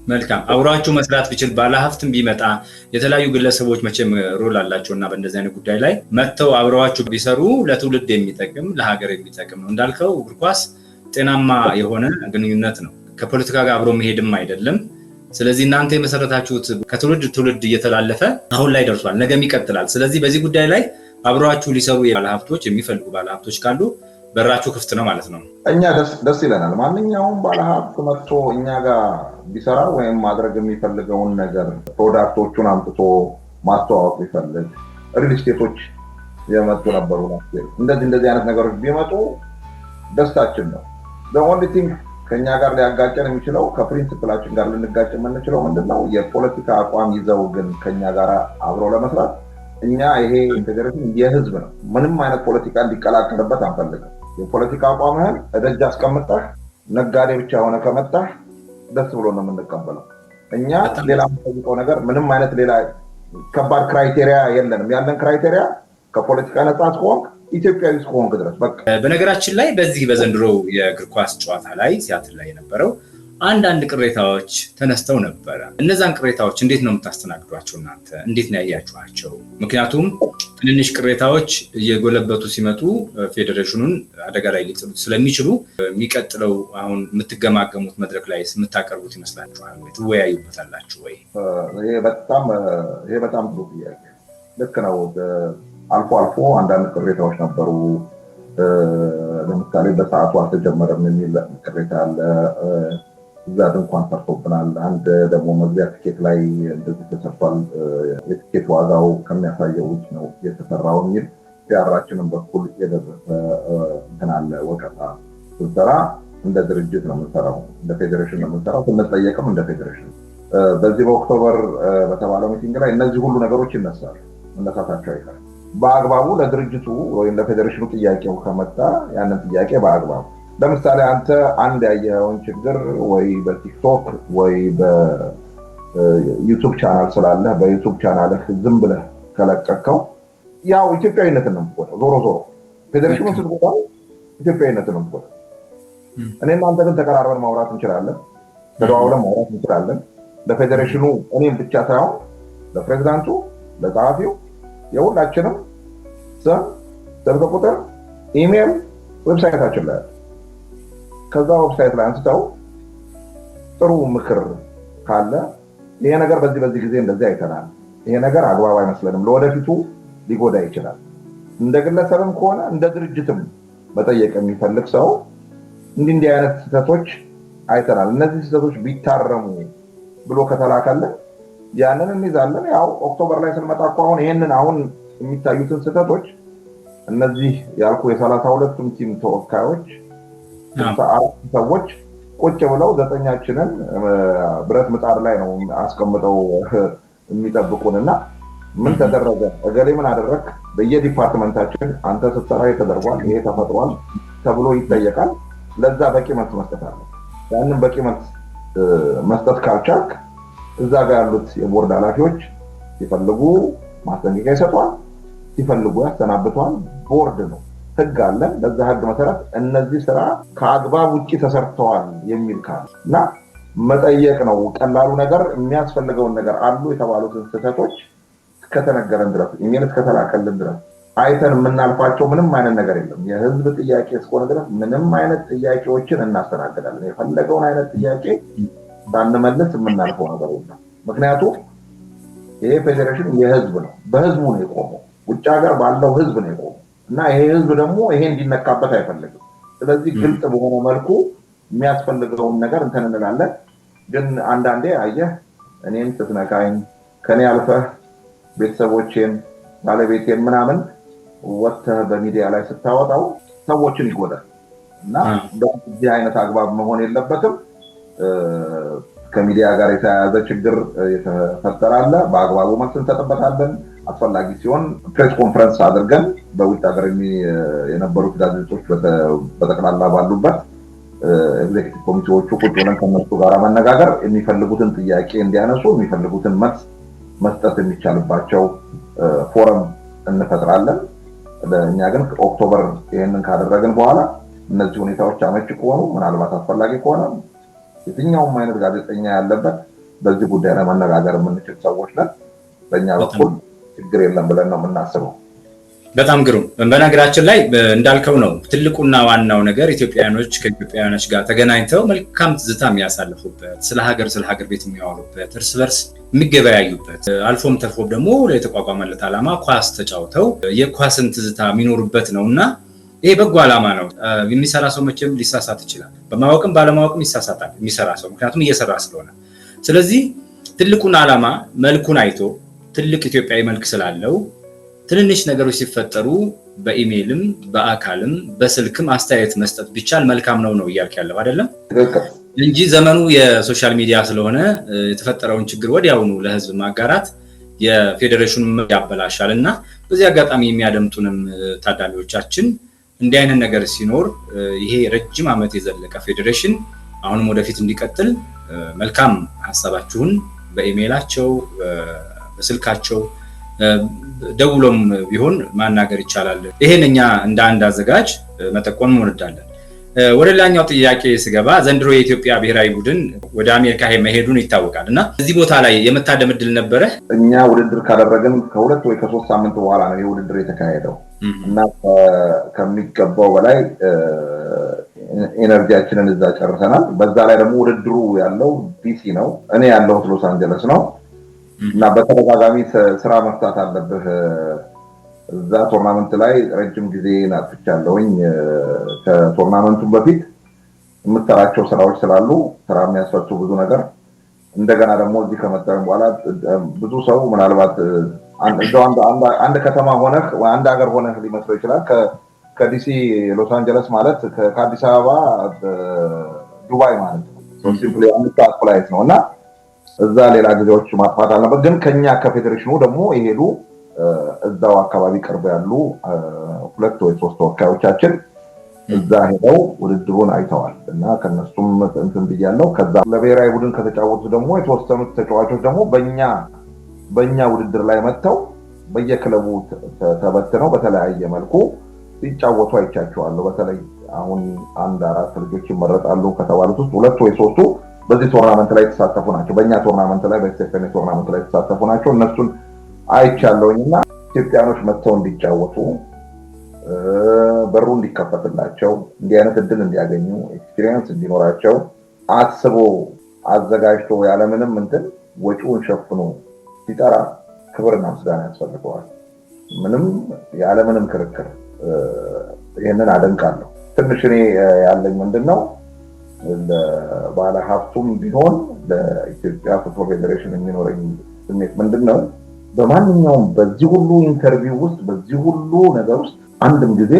መልካም። አብራችሁ መስራት ቢችል ባለሀብትም ቢመጣ የተለያዩ ግለሰቦች መቼም ሮል አላቸውና በእንደዚህ አይነት ጉዳይ ላይ መጥተው አብረዋችሁ ቢሰሩ ለትውልድ የሚጠቅም ለሀገር የሚጠቅም ነው። እንዳልከው እግር ኳስ ጤናማ የሆነ ግንኙነት ነው፣ ከፖለቲካ ጋር አብሮ መሄድም አይደለም። ስለዚህ እናንተ የመሰረታችሁት ከትውልድ ትውልድ እየተላለፈ አሁን ላይ ደርሷል፣ ነገም ይቀጥላል። ስለዚህ በዚህ ጉዳይ ላይ አብረዋችሁ ሊሰሩ ባለሀብቶች የሚፈልጉ ባለሀብቶች ካሉ በራችሁ ክፍት ነው ማለት ነው። እኛ ደስ ይለናል። ማንኛውም ባለሀብት መጥቶ እኛ ጋር ቢሰራ ወይም ማድረግ የሚፈልገውን ነገር ፕሮዳክቶቹን አምጥቶ ማስተዋወቅ ቢፈልግ ሪል ስቴቶች የመጡ ነበሩ። እንደዚህ አይነት ነገሮች ቢመጡ ደስታችን ነው። ኦንሊ ቲንግ ከኛ ጋር ሊያጋጨን የሚችለው ከፕሪንሲፕላችን ጋር ልንጋጭ የምንችለው ምንድነው? የፖለቲካ አቋም ይዘው ግን ከኛ ጋር አብሮ ለመስራት እኛ ይሄ ፌዴሬሽን የህዝብ ነው። ምንም አይነት ፖለቲካ እንዲቀላቀልበት አንፈልግም። የፖለቲካ አቋምህን እደጅ አስቀምጠህ ነጋዴ ብቻ ሆነ ከመጣህ ደስ ብሎ ነው የምንቀበለው። እኛ ሌላ የምንጠይቀው ነገር ምንም አይነት ሌላ ከባድ ክራይቴሪያ የለንም። ያለን ክራይቴሪያ ከፖለቲካ ነፃ እስከሆንክ ኢትዮጵያዊ እስከሆንክ ድረስ በቃ። በነገራችን ላይ በዚህ በዘንድሮ የእግር ኳስ ጨዋታ ላይ ሲያትል ላይ የነበረው አንዳንድ ቅሬታዎች ተነስተው ነበረ። እነዛን ቅሬታዎች እንዴት ነው የምታስተናግዷቸው እናንተ? እንዴት ነው ያያችኋቸው? ምክንያቱም ትንንሽ ቅሬታዎች እየጎለበቱ ሲመጡ ፌዴሬሽኑን አደጋ ላይ ሊጥሉት ስለሚችሉ የሚቀጥለው አሁን የምትገማገሙት መድረክ ላይ የምታቀርቡት ይመስላችኋል ወይ? ትወያዩበታላችሁ ወይ? ይሄ በጣም ጥሩ ጥያቄ። ልክ ነው። አልፎ አልፎ አንዳንድ ቅሬታዎች ነበሩ። ለምሳሌ በሰዓቱ አልተጀመረም የሚል ቅሬታ አለ። እዛ ድንኳን ሰርቶብናል። አንድ ደግሞ መግቢያ ትኬት ላይ እንደዚህ ተሰርቷል፣ የትኬት ዋጋው ከሚያሳየው ውጭ ነው የተሰራው የሚል ፒአራችንን በኩል የደረሰ እንትን አለ። ወቀሳ ስንሰራ እንደ ድርጅት ነው የምንሰራው፣ እንደ ፌዴሬሽን ነው የምንሰራው። ስንጠየቅም እንደ ፌዴሬሽን። በዚህ በኦክቶበር በተባለው ሚቲንግ ላይ እነዚህ ሁሉ ነገሮች ይነሳሉ፣ መነሳታቸው አይቀርም። በአግባቡ ለድርጅቱ ወይም ለፌዴሬሽኑ ጥያቄው ከመጣ ያንን ጥያቄ በአግባቡ ለምሳሌ አንተ አንድ ያየኸውን ችግር ወይ በቲክቶክ ወይ በዩቱብ ቻናል ስላለህ በዩቱብ ቻናልህ ዝም ብለህ ከለቀቀው ያው ኢትዮጵያዊነትን ነው የምትጎዳው። ዞሮ ፌዴሬሽኑ ስትጎዳው ኢትዮጵያዊነትን ነው የምትጎዳው። እኔና አንተ ግን ተቀራርበን ማውራት እንችላለን፣ ተደዋውለን ማውራት እንችላለን። ለፌዴሬሽኑ እኔም ብቻ ሳይሆን ለፕሬዚዳንቱ፣ ለጸሐፊው የሁላችንም ስም፣ ስልክ ቁጥር፣ ኢሜል ዌብሳይታችን ላይ ከዛ ዌብሳይት ላይ አንስተው ጥሩ ምክር ካለ ይሄ ነገር በዚህ ጊዜ እንደዚህ አይተናል፣ ይሄ ነገር አግባብ አይመስለንም፣ ለወደፊቱ ሊጎዳ ይችላል። እንደ ግለሰብም ከሆነ እንደ ድርጅትም መጠየቅ የሚፈልግ ሰው እንዲህ አይነት ስህተቶች አይተናል፣ እነዚህ ስህተቶች ቢታረሙ ብሎ ከተላከልን ያንን እንይዛለን። ያው ኦክቶበር ላይ ስንመጣ እኮ አሁን የሚታዩትን ስህተቶች እነዚህ ያልኩ የ32ቱም ቲም ተወካዮች 4 ሰዎች ቁጭ ብለው 9ኛችንን ብረት ምጣድ ላይ ነው አስቀምጠው የሚጠብቁንና ምን ተደረገ፣ እገሌ ምን አደረክ፣ በየዲፓርትመንታችን አንተ ስትሰራ ተደርጓል፣ ይሄ ተፈጥሯል ተብሎ ይጠየቃል። ለዛ በቂ መልስ መስጠት አለ። ያንን በቂ መልስ መስጠት ካልቻልክ እዛ ጋር ያሉት የቦርድ ኃላፊዎች ሲፈልጉ ማስጠንቀቂያ ይሰጧል፣ ሲፈልጉ ያሰናብቷል። ቦርድ ነው፣ ህግ አለ። በዛ ህግ መሰረት እነዚህ ስራ ከአግባብ ውጪ ተሰርተዋል የሚል ካለ እና መጠየቅ ነው ቀላሉ ነገር። የሚያስፈልገውን ነገር አሉ የተባሉትን ስህተቶች እስከተነገረን ድረስ ኢሜል እስከተላከልን ድረስ አይተን የምናልፋቸው ምንም አይነት ነገር የለም። የህዝብ ጥያቄ እስከሆነ ድረስ ምንም አይነት ጥያቄዎችን እናስተናግዳለን። የፈለገውን አይነት ጥያቄ ባንመልስ የምናልፈው ነገር የለም። ምክንያቱም ይሄ ፌዴሬሽን የህዝብ ነው፣ በህዝቡ ነው የቆመው፣ ውጭ ሀገር ባለው ህዝብ ነው የቆመው እና ይሄ ህዝብ ደግሞ ይሄ እንዲነካበት አይፈልግም። ስለዚህ ግልጽ በሆነ መልኩ የሚያስፈልገውን ነገር እንትን እንላለን። ግን አንዳንዴ አየህ እኔን ስትነካኝ ከኔ አልፈህ ቤተሰቦቼን ባለቤቴን ምናምን ወጥተህ በሚዲያ ላይ ስታወጣው ሰዎችን ይጎዳል እና በዚህ አይነት አግባብ መሆን የለበትም። ከሚዲያ ጋር የተያያዘ ችግር የተፈጠራለ በአግባቡ መልስ እንሰጥበታለን። አስፈላጊ ሲሆን ፕሬስ ኮንፈረንስ አድርገን በውጭ ሀገር የነበሩት ጋዜጦች በጠቅላላ ባሉበት ኤግዜክቲቭ ኮሚቴዎቹ ቁጭ ብለን ከነሱ ጋር መነጋገር የሚፈልጉትን ጥያቄ እንዲያነሱ የሚፈልጉትን መልስ መስጠት የሚቻልባቸው ፎረም እንፈጥራለን። እኛ ግን ኦክቶበር ይሄንን ካደረግን በኋላ እነዚህ ሁኔታዎች አመቺ ከሆኑ ምናልባት አስፈላጊ ከሆነ የትኛውም አይነት ጋዜጠኛ ያለበት በዚህ ጉዳይ ላይ መነጋገር የምንችል ሰዎች ነን። በእኛ በኩል ችግር የለም ብለን ነው የምናስበው። በጣም ግሩም። በነገራችን ላይ እንዳልከው ነው ትልቁና ዋናው ነገር ኢትዮጵያውያኖች ከኢትዮጵያውያኖች ጋር ተገናኝተው መልካም ትዝታ የሚያሳልፉበት፣ ስለ ሀገር ቤት የሚያወሩበት፣ እርስ በርስ የሚገበያዩበት፣ አልፎም ተርፎም ደግሞ ለተቋቋመለት ዓላማ ኳስ ተጫውተው የኳስን ትዝታ የሚኖሩበት ነውና ይሄ በጎ ዓላማ ነው። የሚሰራ ሰው መቼም ሊሳሳት ይችላል። በማወቅም ባለማወቅም ይሳሳታል የሚሰራ ሰው፣ ምክንያቱም እየሰራ ስለሆነ። ስለዚህ ትልቁን ዓላማ መልኩን አይቶ ትልቅ ኢትዮጵያዊ መልክ ስላለው ትንንሽ ነገሮች ሲፈጠሩ በኢሜይልም በአካልም በስልክም አስተያየት መስጠት ቢቻል መልካም ነው እያልክ ያለው አይደለም እንጂ ዘመኑ የሶሻል ሚዲያ ስለሆነ የተፈጠረውን ችግር ወዲያውኑ ለህዝብ ማጋራት የፌዴሬሽኑን ያበላሻልና በዚህ አጋጣሚ የሚያደምጡንም ታዳሚዎቻችን እንዲህ አይነት ነገር ሲኖር ይሄ ረጅም ዓመት የዘለቀ ፌዴሬሽን አሁንም ወደፊት እንዲቀጥል መልካም ሐሳባችሁን በኢሜይላቸው በስልካቸው ደውሎም ቢሆን ማናገር ይቻላል። ይሄንኛ እንደ አንድ አዘጋጅ መጠቆም እንወዳለን። ወደ ሌላኛው ጥያቄ ስገባ ዘንድሮ የኢትዮጵያ ብሔራዊ ቡድን ወደ አሜሪካ መሄዱን ይታወቃል እና እዚህ ቦታ ላይ የመታደም ዕድል ነበረ? እኛ ውድድር ካደረግን ከ2 ወይ ከ3 ሳምንት በኋላ ነው ይሄ ውድድር የተካሄደው እና ከሚገባው በላይ ኤነርጂያችንን እዛ ጨርሰናል። በዛ ላይ ደግሞ ውድድሩ ያለው ዲሲ ነው፣ እኔ ያለሁት ሎስ አንጀለስ ነው እና በተደጋጋሚ ስራ መፍታት አለብህ። እዛ ቶርናመንት ላይ ረጅም ጊዜ ናፍቻለሁኝ። ከቶርናመንቱ በፊት የምትሰራቸው ስራዎች ስላሉ ስራ የሚያስፈቱ ብዙ ነገር እንደገና ደግሞ እዚህ ከመጣን በኋላ ብዙ ሰው ምናልባት አንድ ከተማ ሆነህ አንድ ሀገር ሆነህ ሊመስለው ይችላል። ከዲሲ ሎስ አንጀለስ ማለት ከአዲስ አበባ ዱባይ ማለት ነው። ሲምፕሊ አንድ ሰዓት ፍላይት ነው እና እዛ ሌላ ጊዜዎች ማጥፋት አለበት። ግን ከኛ ከፌዴሬሽኑ ደግሞ ይሄዱ እዛው አካባቢ ቅርብ ያሉ 2 ወይ 3 ተወካዮቻችን እዛ ሄደው ውድድሩን አይተዋል እና ከነሱም እንትን ብያለሁ። ከዛ ለብሔራዊ ቡድን ከተጫወቱ ደግሞ የተወሰኑት ተጫዋቾች ደግሞ በእኛ ውድድር ላይ መጥተው በየክለቡ ተበትነው በተለያየ መልኩ ሲጫወቱ አይቻቸዋለሁ። በተለይ አሁን 1-4 ልጆች ይመረጣሉ ከተባሉት ውስጥ 2 ወይ 3ቱ በዚህ ቶርናመንት ላይ የተሳተፉ ናቸው። በእኛ ቶርናመንት ላይ በስቴፈኒ ቶርናመንት ላይ የተሳተፉ ናቸው። እነሱን አይቻለሁኝና ኢትዮጵያኖች መጥተው እንዲጫወቱ በሩ እንዲከፈትላቸው እንዲህ አይነት እድል እንዲያገኙ ኤክስፒሪየንስ እንዲኖራቸው አስቦ አዘጋጅቶ ያለምንም እንትን ወጪውን ሸፍኖ ሲጠራ ክብርና ምስጋና ያስፈልገዋል። ምንም ያለምንም ክርክር ይሄንን አደንቃለሁ። ትንሽ እኔ ያለኝ ምንድነው ለባለ ሀብቱም ቢሆን ለኢትዮጵያ ፉትቦል ፌዴሬሽን የሚኖረኝ ስሜት ምንድነው በማንኛውም በዚህ ሁሉ ኢንተርቪው ውስጥ በዚህ ሁሉ ነገር ውስጥ አንድም ጊዜ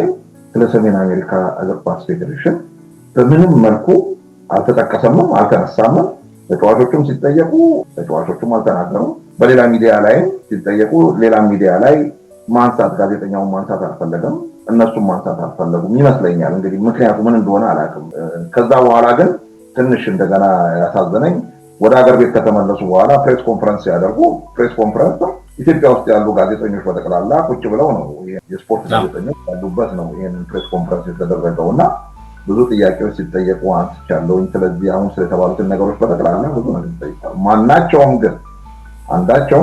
ስለ ሰሜን አሜሪካ እግር ኳስ ፌዴሬሽን በምንም መልኩ አልተጠቀሰምም አልተነሳምም። ተጫዋቾቹም ሲጠየቁ ተጫዋቾቹም አልተናገሩም። በሌላ ሚዲያ ላይ ሲጠየቁ ሌላ ሚዲያ ላይ ማንሳት ጋዜጠኛውን ማንሳት አልፈለገም፣ እነሱም ማንሳት አልፈለጉም ይመስለኛል። እንግዲህ ምክንያቱ ምን እንደሆነ አላውቅም። ከዛ በኋላ ግን ትንሽ እንደገና ያሳዘነኝ ወደ ሀገር ቤት ከተመለሱ በኋላ ፕሬስ ኮንፈረንስ ያደርጉ ፕሬስ ኮንፈረንስ ኢትዮጵያ ውስጥ ያሉ ጋዜጠኞች በጠቅላላ ቁጭ ብለው ነው የስፖርት ጋዜጠኞች ያሉበት ነው ይሄንን ፕሬስ ኮንፈረንስ የተደረገው እና ብዙ ጥያቄዎች ሲጠየቁ አንስቻለሁኝ። ስለዚህ አሁን ስለተባሉትን ነገሮች በጠቅላላ ብዙ ነገር ተጠይቀዋል። ማናቸውም ግን አንዳቸው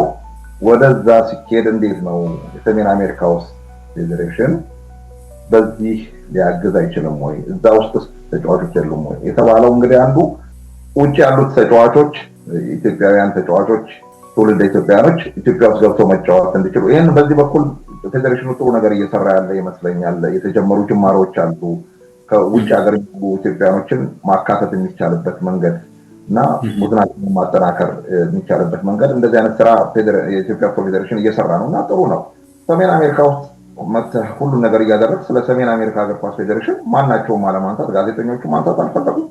ወደዛ ሲኬድ እንዴት ነው የሰሜን አሜሪካ ውስጥ ፌዴሬሽን በዚህ ሊያግዝ አይችልም ወይ? እዛ ውስጥ ተጫዋቾች የሉም ወይ የተባለው እንግዲህ አንዱ ውጭ ያሉት ተጫዋቾች ኢትዮጵያውያን ተጫዋቾች ትውልደ ኢትዮጵያኖች ኢትዮጵያ ውስጥ ገብተው መጫወት እንዲችሉ ይሄን በዚህ በኩል ፌዴሬሽኑ ጥሩ ነገር እየሰራ ያለ ይመስለኛል። የተጀመሩ ጅማሮች አሉ። ከውጭ ሀገር ኢትዮጵያኖችን ማካተት የሚቻልበት መንገድ እና ቡድናችንን ማጠናከር የሚቻልበት መንገድ እንደዚህ አይነት ስራ የኢትዮጵያ ፌዴሬሽን እየሰራ ነው እና ጥሩ ነው። ሰሜን አሜሪካ ውስጥ መጥተህ ሁሉ ነገር እያደረግ ስለ ሰሜን አሜሪካ እግር ኳስ ፌዴሬሽን ማናቸውም አለማንሳት ጋዜጠኞቹ ማንሳት አልፈለጉም።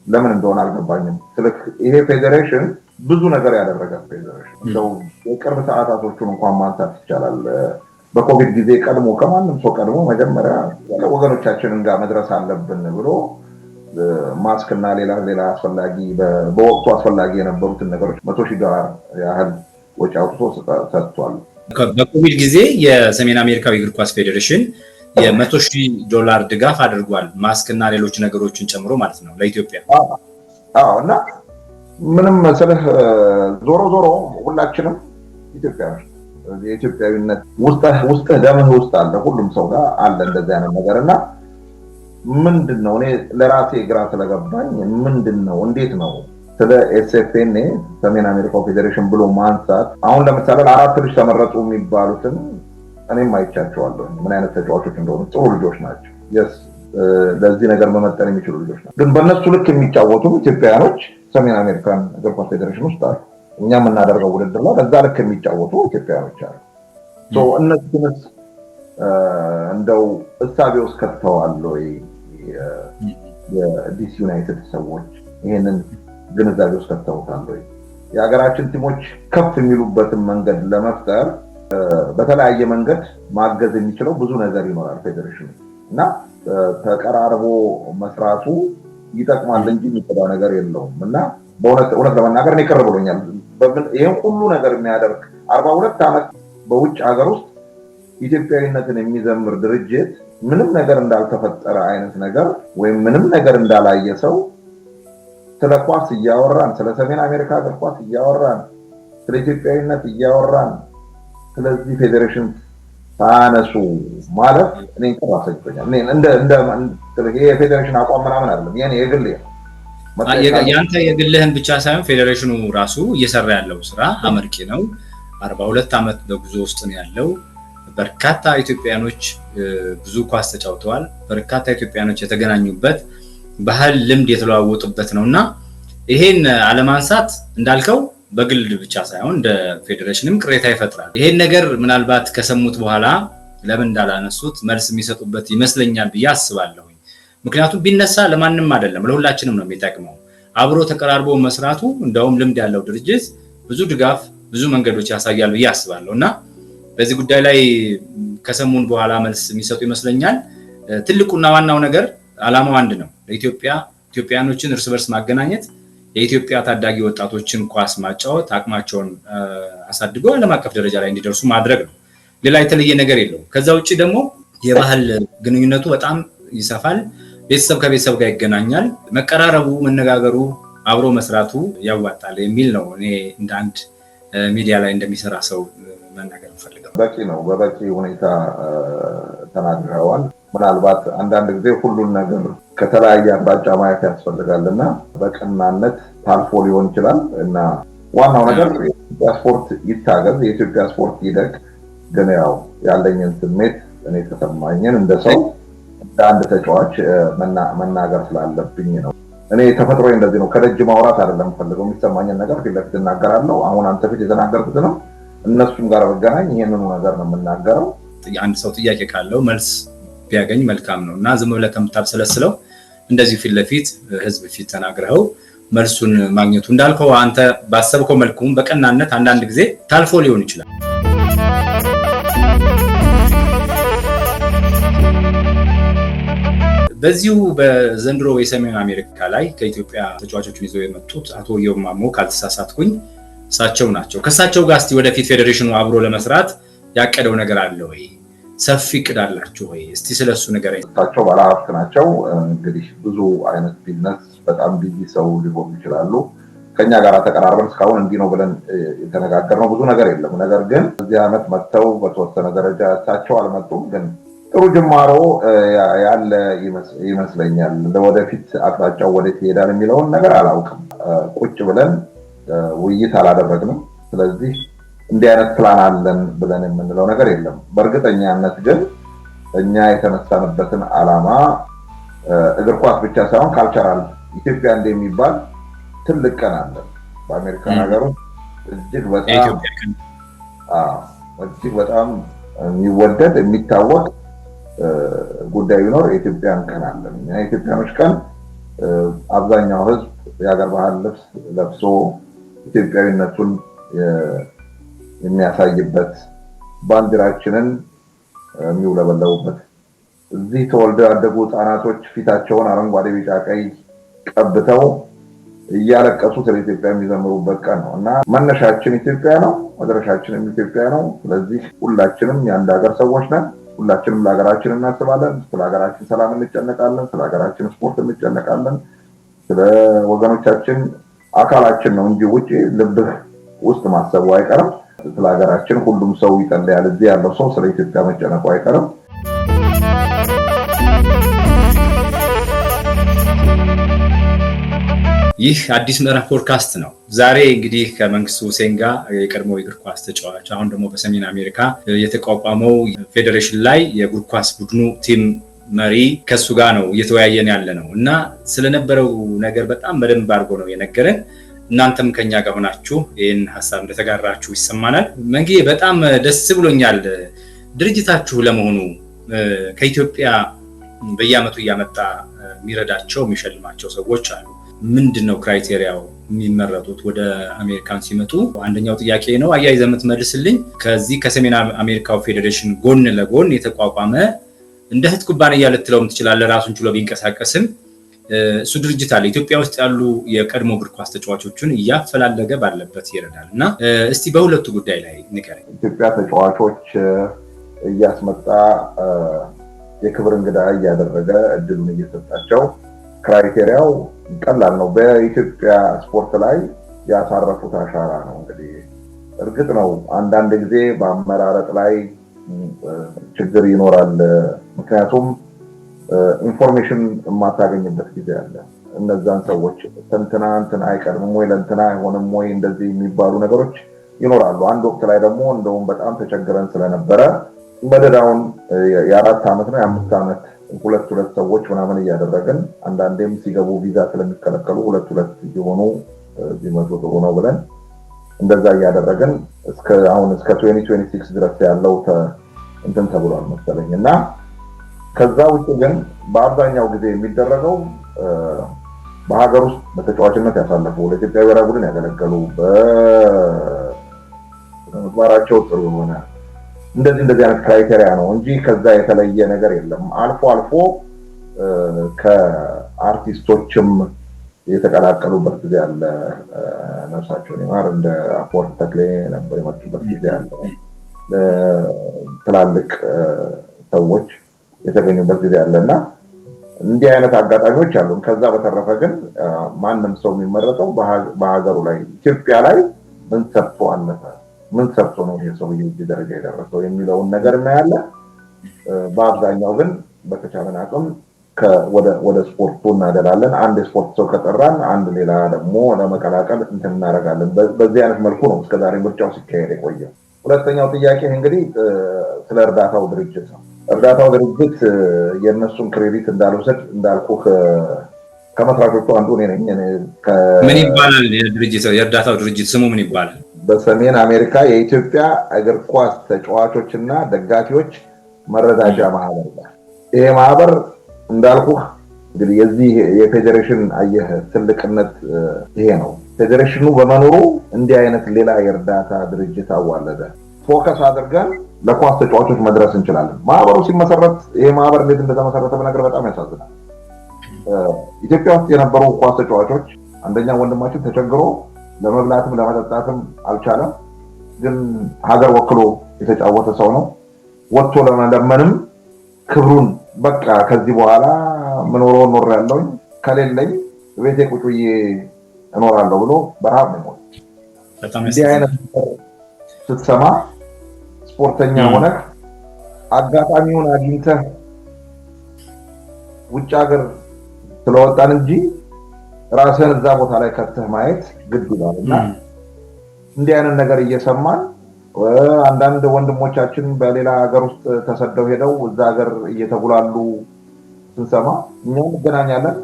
ለምን እንደሆነ አልገባኝም። ስለዚህ ይሄ ፌዴሬሽን ብዙ ነገር ያደረገ ፌዴሬሽን እንደው የቅርብ ሰዓታቶቹን እንኳን ማንሳት ይቻላል። በኮቪድ ጊዜ ቀድሞ ከማንም ሰው ቀድሞ መጀመሪያ ወገኖቻችንን ጋር መድረስ አለብን ብሎ ማስክ እና ሌላ አስፈላጊ በወቅቱ አስፈላጊ የነበሩትን ነገሮች $100,000 ያህል ወጪ አውጥቶ ሰጥቷል። በኮቪድ ጊዜ የሰሜን አሜሪካዊ እግር ኳስ ፌዴሬሽን $100,000 ድጋፍ አድርጓል። ማስክ እና ሌሎች ነገሮችን ጨምሮ ማለት ነው ለኢትዮጵያ። እና ምንም መሰለህ ዞሮ ሁላችንም ኢትዮጵያውያን የኢትዮጵያዊነት ውስጥ ደምህ ውስጥ አለ። ሁሉም ሰው ጋር አለ እንደዚህ አይነት ነገር እና ምንድነው እኔ ለራሴ ግራ ስለገባኝ ምንድነው እንዴት ነው ስለ ኤስኤፍኤን ሰሜን አሜሪካ ፌዴሬሽን ብሎ ማንሳት። አሁን ለምሳሌ 4 ልጅ ተመረጡ የሚባሉትን እኔም አይቻቸዋለሁ ምን አይነት ተጫዋቾች እንደሆኑ ጥሩ ልጆች ናቸው። ለዚህ ነገር መመጠን የሚችሉ ልጆች ናቸው። ግን በእነሱ ልክ የሚጫወቱ ኢትዮጵያውያኖች ሰሜን አሜሪካን እግር ኳስ ፌዴሬሽን ውስጥ አሉ። እኛ የምናደርገው ውድድር ላይ በዛ ልክ የሚጫወቱ ኢትዮጵያውያኖች አሉ። እነሱንስ እንደው እሳቤ ውስጥ ከተዋል ወይ የዲሲ ዩናይትድ ሰዎች ይሄንን ግንዛቤ ውስጥ ከተውታል ወይ? የሀገራችን ቲሞች ከፍ የሚሉበትን መንገድ ለመፍጠር በተለያየ መንገድ ማገዝ የሚችለው ብዙ ነገር ይኖራል ፌዴሬሽኑ እና ተቀራርቦ መስራቱ ይጠቅማል እንጂ የሚጎዳው ነገር የለውም። እና በእውነት ለመናገር እኔ ቅር ብሎኛል። ይሄን ሁሉ ነገር የሚያደርግ 42 ዓመት በውጭ ሀገር ውስጥ ኢትዮጵያዊነትን የሚዘምር ድርጅት ምንም ነገር እንዳልተፈጠረ አይነት ነገር ወይም ምንም ነገር እንዳላየ ሰው ስለ ኳስ እያወራን ስለ ሰሜን አሜሪካ እግር ኳስ እያወራን ስለ ኢትዮጵያዊነት እያወራን ስለዚህ ፌዴሬሽን ታነሱ ማለት እኔ እንቀራሰኝኛል። እንደ ይሄ ፌዴሬሽን አቋም ምናምን አይደለም የኔ የግል ያንተ የግልህን ብቻ ሳይሆን ፌዴሬሽኑ ራሱ እየሰራ ያለው ስራ አመርቂ ነው። 42 ዓመት በጉዞ ውስጥ ነው ያለው። በርካታ ኢትዮጵያኖች ብዙ ኳስ ተጫውተዋል። በርካታ ኢትዮጵያኖች የተገናኙበት ባህል ልምድ የተለዋወጡበት ነውና ይሄን አለማንሳት እንዳልከው በግል ብቻ ሳይሆን እንደ ፌዴሬሽንም ቅሬታ ይፈጥራል። ይሄን ነገር ምናልባት ከሰሙት በኋላ ለምን እንዳላነሱት መልስ የሚሰጡበት ይመስለኛል ብዬ አስባለሁ። ምክንያቱም ቢነሳ ለማንም አይደለም ለሁላችንም ነው የሚጠቅመው። አብሮ ተቀራርቦ መስራቱ እንደውም ልምድ ያለው ድርጅት ብዙ ድጋፍ ብዙ መንገዶች ያሳያል ብዬ አስባለሁና በዚህ ጉዳይ ላይ ከሰሙን በኋላ መልስ የሚሰጡ ይመስለኛል። ትልቁና ዋናው ነገር ዓላማው አንድ ነው። ኢትዮጵያኖችን እርስ በርስ ማገናኘት፣ የኢትዮጵያ ታዳጊ ወጣቶችን ኳስ ማጫወት፣ አቅማቸውን አሳድጎ ዓለም አቀፍ ደረጃ ላይ እንዲደርሱ ማድረግ ነው። ሌላ የተለየ ነገር የለውም። ከዛ ውጪ ደግሞ የባህል ግንኙነቱ በጣም ይሰፋል። ቤተሰብ ከቤተሰብ ጋር ይገናኛል። መቀራረቡ፣ መነጋገሩ፣ አብሮ መስራቱ ያዋጣል የሚል ነው። እኔ እንደ አንድ ሚዲያ ላይ እንደሚሰራ ሰው መናገር ፈልገው። በቂ ነው። በበቂ ሁኔታ ተናግረዋል። ምናልባት አንዳንድ ጊዜ ሁሉን ነገር ከተለያየ አቅጣጫ ማየት ያስፈልጋልና በቀናነት ታልፎ ሊሆን ይችላል እና ዋናው ነገር የኢትዮጵያ ስፖርት ይታገዝ፣ የኢትዮጵያ ስፖርት ይደግ። ግን ያው ያለኝን ስሜት እኔ ተሰማኝን እንደ ሰው እንደ አንድ ተጫዋች መናገር ስላለብኝ ነው። እኔ ተፈጥሮ እንደዚህ ነው። ከደጅ ማውራት አይደለም ፈልገው የሚሰማኝን ነገር ፊት ለፊት እናገራለሁ። አሁን አንተ ፊት የተናገርኩት ነው። እነሱም ጋር በገናኝ ይሄንኑ ነገር ነው የምናገረው። አንድ ሰው ጥያቄ ካለው መልስ ቢያገኝ መልካም ነው እና ዝም ብለህ ከምታብሰለስለው እንደዚህ ፊት ለፊት ህዝብ ፊት ተናግረው መልሱን ማግኘቱ እንዳልከው አንተ ባሰብከው መልኩም በቀናነት አንዳንድ ጊዜ ታልፎ ሊሆን ይችላል። በዚሁ በዘንድሮ የሰሜን አሜሪካ ላይ ከኢትዮጵያ ተጫዋቾችን ይዘው የመጡት አቶ ኢዮብ ማሞ ካልተሳሳትኩኝ እሳቸው ናቸው። ከእሳቸው ጋር እስቲ ወደፊት ፌዴሬሽኑ አብሮ ለመስራት ያቀደው ነገር አለ ወይ? ሰፊ እቅድ አላችሁ ወይ? እስቲ ስለሱ ነገር እሳቸው ባለሀብት ናቸው። እንግዲህ ብዙ አይነት ቢዝነስ በጣም ቢዚ ሰው ሊሆኑ ይችላሉ። ከኛ ጋር ተቀራርበን እስካሁን እንዲህ ነው ብለን የተነጋገርነው ብዙ ነገር የለም። ነገር ግን እዚህ ዓመት መጥተው በተወሰነ ደረጃ እሳቸው አልመጡም፣ ግን ጥሩ ጅማሮ ያለ ይመስለኛል። ለወደፊት አቅጣጫው ወዴት ይሄዳል የሚለውን ነገር አላውቅም። ቁጭ ብለን ውይይት አላደረግንም። ስለዚህ እንዲህ አይነት ፕላን አለን ብለን የምንለው ነገር የለም። በእርግጠኛነት ግን እኛ የተነሳንበትን ዓላማ እግር ኳስ ብቻ ሳይሆን ካልቸራል ኢትዮጵያ እንደሚባል ትልቅ ቀን አለ በአሜሪካን ሀገር እጅግ በጣም የሚወደድ የሚታወቅ ጉዳይ ቢኖር የኢትዮጵያን ቀን አለ። የኢትዮጵያኖች ቀን አብዛኛው ህዝብ የሀገር ባህል ልብስ ለብሶ ኢትዮጵያዊነቱን የሚያሳይበት ባንዲራችንን የሚውለበለቡበት እዚህ ተወልደው ያደጉ ህፃናቶች ፊታቸውን አረንጓዴ ቢጫ ቀይ ቀብተው እያለቀሱ ስለ ኢትዮጵያ የሚዘምሩበት ቀን ነው እና መነሻችን ኢትዮጵያ ነው፣ መድረሻችንም ኢትዮጵያ ነው። ስለዚህ ሁላችንም የአንድ ሀገር ሰዎች ነን። ሁላችንም ለሀገራችን እናስባለን። ስለ ሀገራችን ሰላም እንጨነቃለን። ስለ ሀገራችን ስፖርት እንጨነቃለን። ስለ ወገኖቻችን አካላችን ነው እንጂ ውጪ ልብህ ውስጥ ማሰቡ አይቀርም። ስለ ሀገራችን ሁሉም ሰው ይጸልያል። እዚህ ያለው ሰው ስለ ኢትዮጵያ መጨነቁ አይቀርም። ይህ አዲስ ምዕራፍ ፖድካስት ነው። ዛሬ እንግዲህ ከመንግስቱ ሁሴን ጋር የቀድሞ የእግር ኳስ ተጫዋች አሁን ደግሞ በሰሜን አሜሪካ የተቋቋመው ፌዴሬሽን ላይ የእግር ኳስ ቡድኑ ቲም መሪ ከሱ ጋር ነው እየተወያየን ያለ ነው እና ስለነበረው ነገር በጣም በደንብ አድርጎ ነው የነገረን። እናንተም ከኛ ጋር ሆናችሁ ይህን ሀሳብ እንደተጋራችሁ ይሰማናል። መንጌ በጣም ደስ ብሎኛል። ድርጅታችሁ ለመሆኑ ከኢትዮጵያ በየዓመቱ እያመጣ የሚረዳቸው የሚሸልማቸው ሰዎች አሉ። ምንድነው ክራይቴሪያው የሚመረጡት ወደ አሜሪካን ሲመጡ? አንደኛው ጥያቄ ነው። አያይዘህ የምትመልስልኝ ከዚህ ከሰሜን አሜሪካው ፌዴሬሽን ጎን ለጎን የተቋቋመ እንደ እህት ኩባንያ ልትለውም ትችላለህ፣ ራሱን ችሎ ቢንቀሳቀስም እሱ ድርጅት አለ። ኢትዮጵያ ውስጥ ያሉ የቀድሞ እግር ኳስ ተጫዋቾችን እያፈላለገ ባለበት ይረዳል እና እስቲ በሁለቱ ጉዳይ ላይ ንገረኝ። ኢትዮጵያ ተጫዋቾች እያስመጣ የክብር እንግዳ እያደረገ እድሉን እየሰጣቸው ክራይቴሪያው ቀላል ነው። በኢትዮጵያ ስፖርት ላይ ያሳረፉት አሻራ ነው። እንግዲህ እርግጥ ነው አንዳንድ ጊዜ በአመራረጥ ላይ ችግር ይኖራል። ምክንያቱም ኢንፎርሜሽን የማታገኝበት ጊዜ አለ። እነዛን ሰዎች እንትና አይቀርምም ወይ ለእንትና አይሆንም ወይ እንደዚህ የሚባሉ ነገሮች ይኖራሉ። አንድ ወቅት ላይ ደግሞ እንደውም በጣም ተቸግረን ስለነበረ መደዳውን የ4 ዓመት ነው የ5 ዓመት ሁለት ሰዎች ምናምን እያደረግን አንዳንዴም ሲገቡ ቪዛ ስለሚከለከሉ ሁለት እየሆኑ ቢመጡ ጥሩ ነው ብለን እንደዛ እያደረግን አሁን እስከ 2026 ድረስ ያለው እንትን ተብሏል መሰለኝ እና ከዛ ውጭ ግን በአብዛኛው ጊዜ የሚደረገው በሀገር ውስጥ በተጫዋችነት ያሳለፉ ለኢትዮጵያ ብሔራዊ ቡድን ያገለገሉ በምግባራቸው ጥሩ የሆነ እንደዚህ አይነት ክራይቴሪያ ነው እንጂ ከዛ የተለየ ነገር የለም። አልፎ ከአርቲስቶችም የተቀላቀሉበት ጊዜ አለ። ነፍሳቸውን ይማር እንደ አፈወርቅ ተክሌ ነበር የመጡበት ጊዜ አለ። ትላልቅ ሰዎች የተገኙበት ጊዜ አለና እንዲህ አይነት አጋጣሚዎች አሉ። ከዛ በተረፈ ግን ማንም ሰው የሚመረጠው በሀገሩ ላይ ኢትዮጵያ ላይ ምን ሰርቶ አለፈ፣ ምን ሰርቶ ነው ይሄ ሰው እዚህ ደረጃ የደረሰው የሚለውን ነገር እናያለን። በአብዛኛው ግን በተቻለን አቅም ወደ ስፖርቱ እናደላለን። አንድ ስፖርት ሰው ከጠራን አንድ ሌላ ደግሞ ለመቀላቀል እንትን እናደርጋለን። በዚህ አይነት መልኩ ነው እስከዛሬ ምርጫው ሲካሄድ የቆየው። ሁለተኛው ጥያቄ እንግዲህ ስለ እርዳታው ድርጅት ነው። እርዳታው ድርጅት የነሱን ክሬዲት እንዳልወሰድ እንዳልኩ ከመስራቾቹ አንዱ እኔ ነኝ። ምን ይባላል የእርዳታው ድርጅት ስሙ ምን ይባላል? በሰሜን አሜሪካ የኢትዮጵያ እግር ኳስ ተጫዋቾችና ደጋፊዎች መረዳጃ ማህበር ነው። ይሄ ማህበር እንዳልኩ እንግዲህ የዚህ የፌዴሬሽን አየህ ትልቅነት ይሄ ነው። ፌዴሬሽኑ በመኖሩ እንዲህ አይነት ሌላ የእርዳታ ድርጅት አዋለደ። ፎከስ አድርገን ለኳስ ተጫዋቾች መድረስ እንችላለን። ማህበሩ ሲመሰረት ይሄ ማህበር እንዴት እንደተመሰረተ በነገር በጣም ያሳዝናል። ኢትዮጵያ ውስጥ የነበሩ ኳስ ተጫዋቾች አንደኛ ወንድማችን ተቸግሮ ለመብላትም ለመጠጣትም አልቻለም። ግን ሀገር ወክሎ የተጫወተ ሰው ነው። ወጥቶ ለመለመንም ክብሩን በቃ ከዚህ በኋላ ምኖረው ኖር ያለውኝ ከሌለኝ ቤቴ ቁጭ ብዬ እኖራለሁ ብሎ በረሃብ ነው። እንዲህ አይነት ስትሰማ ስፖርተኛ ሆነህ አጋጣሚውን አግኝተህ ውጭ ሀገር ስለወጣን እንጂ ራስህን እዛ ቦታ ላይ ከተህ ማየት ግድ ይላልና እንዲህ አይነት ነገር እየሰማን አንዳንድ ወንድሞቻችን በሌላ ሀገር ውስጥ ተሰደው ሄደው እዛ ሀገር እየተጉላሉ ስንሰማ እኛም እንገናኛለን።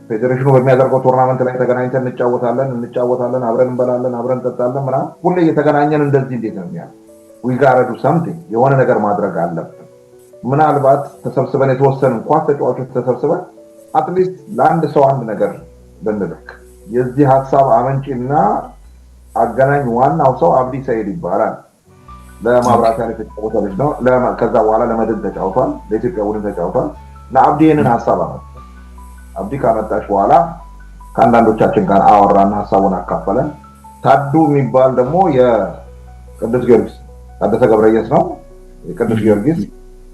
ፌዴሬሽኑ በሚያደርገው ቶርናመንት ላይ ተገናኝተን እንጫወታለን፣ አብረን እንበላለን፣ አብረን እንጠጣለን ምናምን። ሁሌ እየተገናኘን እንደዚህ እንዴት ነው የሚያል we gotta do something የሆነ ነገር ማድረግ አለብን። ምናልባት ተሰብስበን የተወሰኑ ኳስ ተጫዋቾች ተሰብስበን አትሊስት ለአንድ ሰው አንድ ነገር ብንልክ የዚህ ሀሳብ አመንጪና አገናኝ ዋናው ሰው አብዲ ሰይድ ይባላል። ለማብራት ያለ ተጫዋች ልጅ ነው። ከዛ በኋላ ለመድን ተጫውቷል፣ ለኢትዮጵያ ቡድን ተጫውቷል። ለአብዲ ይሄንን ሀሳብ አመጣ። አብዲ ካመጣች በኋላ ከአንዳንዶቻችን ጋር አወራና ሀሳቡን አካፈለን። ታዱ የሚባል ደግሞ የቅዱስ ጊዮርጊስ ታደሰ ገብረየስ ነው፣ የቅዱስ ጊዮርጊስ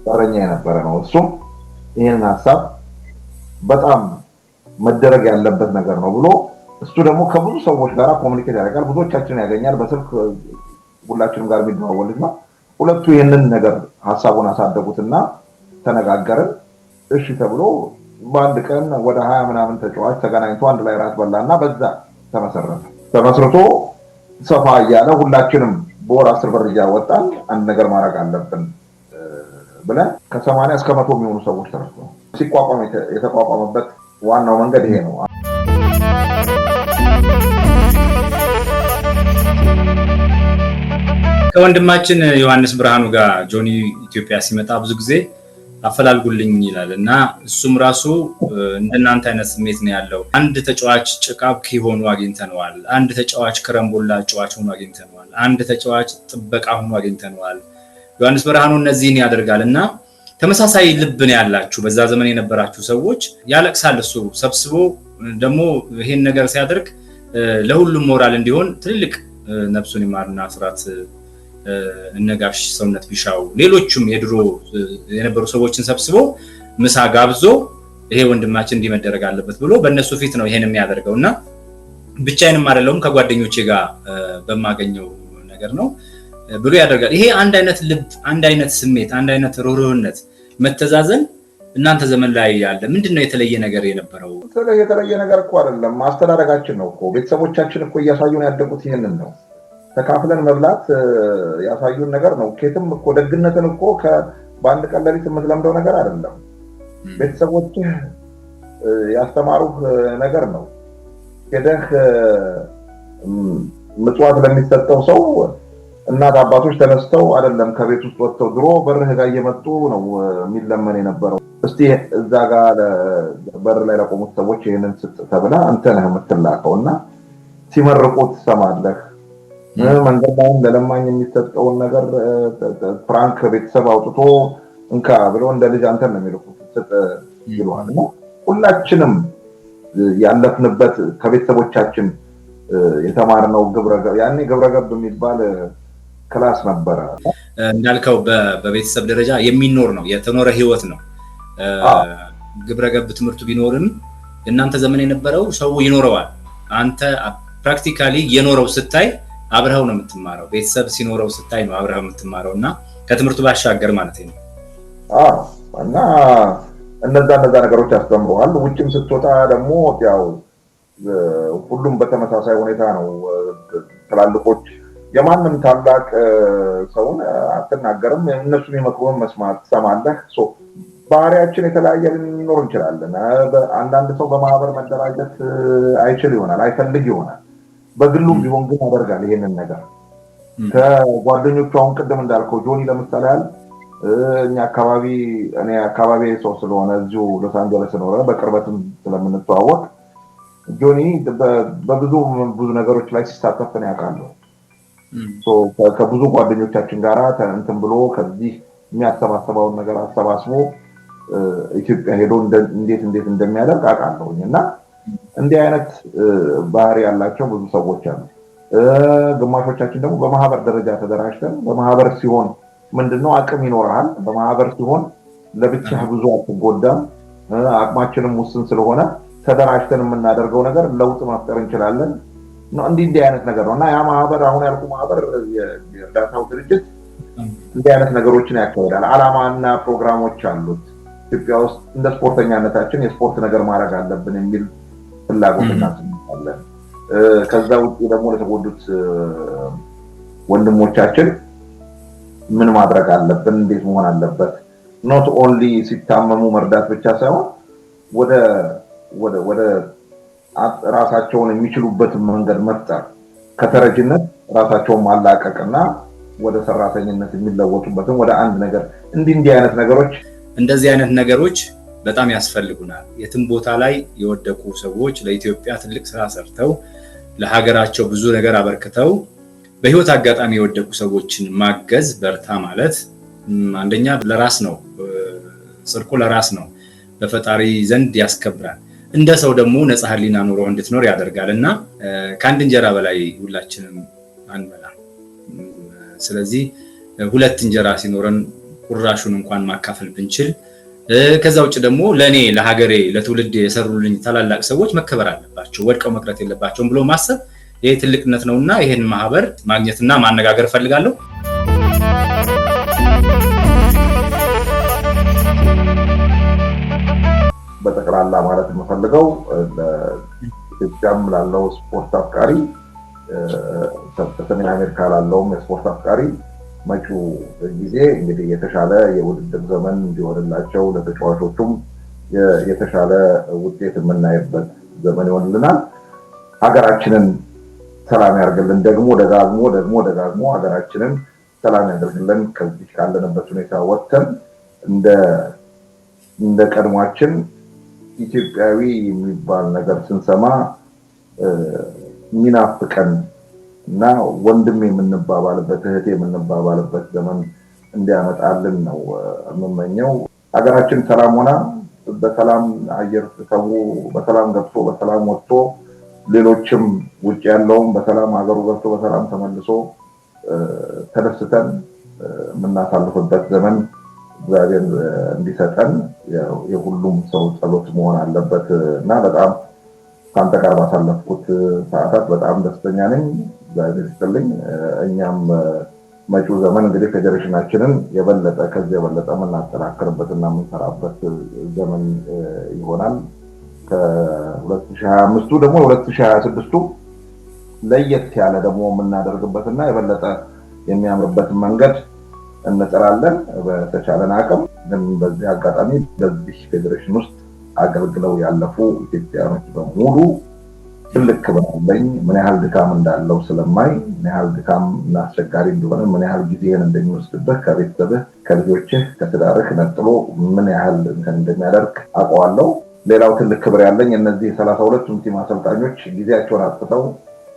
በረኛ የነበረ ነው። እሱም ይሄንን ሀሳብ በጣም መደረግ ያለበት ነገር ነው ብሎ እሱ ደግሞ ከብዙ ሰዎች ጋር ኮሙኒኬት ያደርጋል፣ ብዙዎቻችንን ያገኛል፣ በስልክ ሁላችንም ጋር የሚደዋወል ነው። ሁለቱ ይሄንን ነገር ሀሳቡን አሳደጉትና ተነጋገርን። እሺ ተብሎ በአንድ ቀን ወደ 20 ምናምን ተጫዋች ተገናኝቶ አንድ ላይ ራት በላና በዛ ተመስርቶ ሰፋ እያለ ሁላችንም በወር 10 ብር እያወጣን አንድ ነገር ማድረግ አለብን ብለን ከ80 እስከ 100 የሚሆኑ ሰዎች ተረፈው ሲቋቋም የተቋቋመበት ዋናው መንገድ ይሄ ነው። ከወንድማችን ዮሐንስ ብርሃኑ ጋር ጆኒ ኢትዮጵያ ሲመጣ ብዙ ጊዜ አፈላልጉልኝ ይላል እና እሱም ራሱ እንደናንተ አይነት ስሜት ነው ያለው። አንድ ተጫዋች ጭቃብ ሆኖ አግኝተነዋል፣ አንድ ተጫዋች ክረምቦላ ጨዋች ሆኖ አግኝተነዋል፣ አንድ ተጫዋች ጥበቃ ሆኖ አግኝተነዋል። ዮሐንስ ብርሃኑ እነዚህን ያደርጋልና ተመሳሳይ ልብ ነው ያላችሁ በዛ ዘመን የነበራችሁ ሰዎች። ያለቅሳል እሱ ሰብስቦ ደግሞ ይሄን ነገር ሲያደርግ ለሁሉም ሞራል እንዲሆን ትልልቅ ነፍሱን ይማርና አስራት እነጋሽ ሰውነት ቢሻው ሌሎችም የድሮ የነበሩ ሰዎችን ሰብስቦ ምሳ ጋብዞ ይሄ ወንድማችን እንዲመደረግ አለበት ብሎ በእነሱ ፊት ነው ይሄን የሚያደርገውና ብቻዬንም አይደለም ከጓደኞቼ ጋር በማገኘው ነገር ነው ብሎ ያደርጋል። ይሄ አንድ አይነት ልብ፣ አንድ አይነት ስሜት፣ አንድ አይነት ሩህሩህነት፣ መተዛዘን እናንተ ዘመን ላይ ያለ ምንድነው የተለየ ነገር የነበረው? የተለየ ነገር እኮ አይደለም፣ ማስተዳደጋችን ነው እኮ። ቤተሰቦቻችን እኮ እያሳዩን ያደጉት ይሄንን ነው። ተካፍለን መብላት ያሳዩን ነገር ነው። ኬትም እኮ ደግነትን እኮ በአንድ ቀን ለሊት የምትለምደው ነገር አይደለም። ቤተሰቦችህ ያስተማሩህ ነገር ነው። ሄደህ ምጽዋት ለሚሰጠው ሰው እናት አባቶች ተነስተው አይደለም ከቤት ውስጥ ወጥተው ድሮ በርህ ጋር እየመጡ ነው የሚለመን የነበረው። እስቲ እዛ ጋር በር ላይ ለቆሙት ሰዎች ይሄንን ስጥ ተብላ አንተ ነህ የምትላከውና ሲመርቁት ትሰማለህ። መንገድ ላይ ለለማኝ የሚሰጠውን ነገር ፍራንክ ቤተሰብ አውጥቶ እንካ ብሎ እንደ ልጅ አንተን ነው የሚልኩት ስጥ ይሏል። ሁላችንም ያለፍንበት ከቤተሰቦቻችን የተማርነው ግብረገብ ያኔ ግብረገብ የሚባል ክላስ ነበረ። እንዳልከው በቤተሰብ ደረጃ የሚኖር ነው፣ የተኖረ ህይወት ነው። ግብረገብ ትምህርቱ ቢኖርም እናንተ ዘመን የነበረው ሰው ይኖረዋል። አንተ ፕራክቲካሊ የኖረው ስታይ አብረው ነው የምትማረው። ቤተሰብ ሲኖረው ስታይ ነው አብረው የምትማረው እና ከትምህርቱ ባሻገር ማለት ነው። እና እነዛ ነገሮች ያስተምሩሃል። ውጭም ስትወጣ ደግሞ ያው ሁሉም በተመሳሳይ ሁኔታ ነው። ትላልቆች የማንም ታላቅ ሰውን አትናገርም፣ እነሱን የመክሩን መስማት ትሰማለህ። ባህሪያችን የተለያየ ልንኖር እንችላለን። አንዳንድ ሰው በማህበር መደራጀት አይችል ይሆናል፣ አይፈልግ ይሆናል። በግሉም ቢሆን ግን ያደርጋል ይሄንን ነገር ከጓደኞቹ። አሁን ቅድም እንዳልከው ጆኒ ለምሳሌ ያህል እኔ አካባቢ ሰው ስለሆነ እዚሁ ሎስ አንጀለስ ኖረ በቅርበትም ስለምንተዋወቅ ጆኒ በብዙ ነገሮች ላይ ሲሳተፍ ነው ያውቃለሁ። ከብዙ ጓደኞቻችን ጋር እንትን ብሎ ከዚህ የሚያሰባስበውን ነገር አሰባስቦ ኢትዮጵያ ሄዶ እንዴት እንደሚያደርግ አውቃለሁኝ። እና እንዲህ አይነት ባህሪ ያላቸው ብዙ ሰዎች አሉ። ግማሾቻችን ደግሞ በማህበር ደረጃ ተደራጅተን በማህበር ሲሆን ምንድነው አቅም ይኖርሃል። በማህበር ሲሆን ለብቻህ ብዙ አትጎዳም። አቅማችንም ውስን ስለሆነ ተደራጅተን የምናደርገው ነገር ለውጥ መፍጠር እንችላለን። እንዲህ አይነት ነገር ነው እና ያ ማህበር አሁን ያልኩ ማህበር የእርዳታው ድርጅት እንዲህ አይነት ነገሮችን ያካሂዳል። ዓላማና ፕሮግራሞች አሉት። ኢትዮጵያ ውስጥ እንደ ስፖርተኛነታችን የስፖርት ነገር ማድረግ አለብን የሚል ፍላጎት እናስባለን። ከዛ ውጪ ደግሞ ለተጎዱት ወንድሞቻችን ምን ማድረግ አለብን፣ እንዴት መሆን አለበት፣ ኖት ኦንሊ ሲታመሙ መርዳት ብቻ ሳይሆን ወደ ራሳቸውን የሚችሉበትን መንገድ መፍጠር፣ ከተረጅነት ራሳቸውን ማላቀቅና ወደ ሰራተኝነት የሚለወጡበትን ወደ አንድ ነገር እንዲህ አይነት ነገሮች እንደዚህ አይነት ነገሮች በጣም ያስፈልጉናል። የትም ቦታ ላይ የወደቁ ሰዎች ለኢትዮጵያ ትልቅ ስራ ሰርተው ለሀገራቸው ብዙ ነገር አበርክተው በህይወት አጋጣሚ የወደቁ ሰዎችን ማገዝ በርታ ማለት አንደኛ ለራስ ነው፣ ጽድቁ ለራስ ነው፣ በፈጣሪ ዘንድ ያስከብራል። እንደ ሰው ደግሞ ነፃ ህሊና ኑሮ እንድትኖር ያደርጋልና ከአንድ እንጀራ በላይ ሁላችንም አንበላም። ስለዚህ ሁለት እንጀራ ሲኖረን ቁራሹን እንኳን ማካፈል ብንችል፣ ከዛ ውጭ ደግሞ ለኔ ለሀገሬ ለትውልድ የሰሩልኝ ታላላቅ ሰዎች መከበር አለባቸው፣ ወድቀው መቅረት የለባቸውም ብሎ ማሰብ ይሄ ትልቅነት ነውና ይሄን ማህበር ማግኘትና ማነጋገር ፈልጋለሁ። በጠቅላላ ማለት የምፈልገው ለኢትዮጵያም ላለው ስፖርት አፍቃሪ፣ በሰሜን አሜሪካ ላለውም የስፖርት አፍቃሪ መጪው ጊዜ እንግዲህ የተሻለ የውድድር ዘመን እንዲሆንላቸው ለተጫዋቾቹም የተሻለ ውጤት የምናይበት ዘመን ይሆንልናል። ሀገራችንን ሰላም ያርግልን። ደግሞ ደጋግሞ ሀገራችንን ሰላም ያደርግልን። ከዚህ ካለንበት ሁኔታ ወጥተን እንደ ቀድሟችን ኢትዮጵያዊ የሚባል ነገር ስንሰማ ሚናፍቀን እና ወንድም የምንባባልበት እህቴ የምንባባልበት ዘመን እንዲያመጣልን ነው የምመኘው። ሀገራችን ሰላም ሆና በሰላም አየር ሰው በሰላም ገብቶ በሰላም ወጥቶ ሌሎችም ውጭ ያለውም በሰላም ሀገሩ ገብቶ በሰላም ተመልሶ ተደስተን የምናሳልፍበት ዘመን እግዚአብሔር እንዲሰጠን የሁሉም ሰው ጸሎት መሆን አለበት እና በጣም ካንተ ጋር ባሳለፍኩት ሰዓታት በጣም ደስተኛ ነኝ። እግዚአብሔር ይስጥልኝ። እኛም መጪው ዘመን እንግዲህ ፌዴሬሽናችንን የበለጠ ከዚህ የበለጠ የምናጠናክርበትና የምንሰራበት ዘመን ይሆናል። ከ2025ቱ ደግሞ 2026ቱ ለየት ያለ ደግሞ የምናደርግበትና የበለጠ የሚያምርበትን መንገድ እንጥራለን በተቻለን አቅም። ግን በዚህ አጋጣሚ በዚህ ፌዴሬሽን ውስጥ አገልግለው ያለፉ ኢትዮጵያኖች በሙሉ ትልቅ ክብር አለኝ። ምን ያህል ድካም እንዳለው ስለማይ፣ ምን ያህል ድካም እና አስቸጋሪ እንደሆነ፣ ምን ያህል ጊዜህን እንደሚወስድብህ ከቤተሰብህ ከልጆችህ ከትዳርህ ነጥሎ ምን ያህል እንደሚያደርግ አውቀዋለሁ። ሌላው ትልቅ ክብር ያለኝ እነዚህ 32ቱም ቲም አሰልጣኞች ጊዜያቸውን አጥተው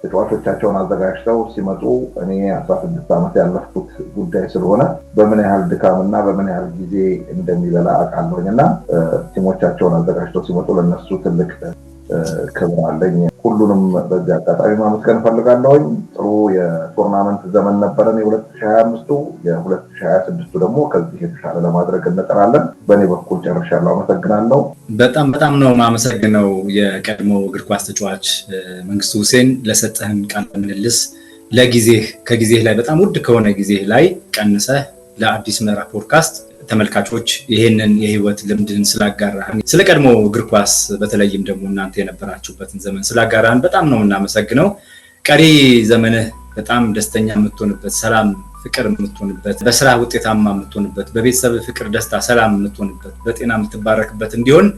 ተጫዋቾቻቸውን አዘጋጅተው ሲመጡ እኔ 16 ዓመት ያለፍኩት ጉዳይ ስለሆነ በምን ያህል ድካምና በምን ያህል ጊዜ እንደሚበላ አውቃለሁኝና ቲሞቻቸውን አዘጋጅተው ሲመጡ ለነሱ ትልቅ ክብር አለኝ። ሁሉንም በዚህ አጋጣሚ ማመስገን ፈልጋለሁኝ። ጥሩ የቶርናመንት ዘመን ነበረን የ2025ቱ። የ2026ቱ ደግሞ ከዚህ የተሻለ ለማድረግ እንጥራለን። በእኔ በኩል ጨርሻለሁ። አመሰግናለሁ። በጣም ነው የማመሰግነው የቀድሞ እግር ኳስ ተጫዋች መንግስቱ ሁሴን ለሰጠህን ቃለ ምልልስ፣ ለጊዜህ ከጊዜህ ላይ በጣም ውድ ከሆነ ጊዜህ ላይ ቀንሰህ ለአዲስ ምዕራፍ ፖድካስት ተመልካቾች ይሄንን የህይወት ልምድን ስላጋራህን፣ ስለ ቀድሞ እግር ኳስ በተለይም ደግሞ እናንተ የነበራችሁበትን ዘመን ስላጋራህን በጣም ነው እናመሰግነው። ቀሪ ዘመንህ በጣም ደስተኛ የምትሆንበት፣ ሰላም ፍቅር የምትሆንበት፣ በስራ ውጤታማ የምትሆንበት፣ በቤተሰብ ፍቅር ደስታ ሰላም የምትሆንበት፣ በጤና የምትባረክበት እንዲሆን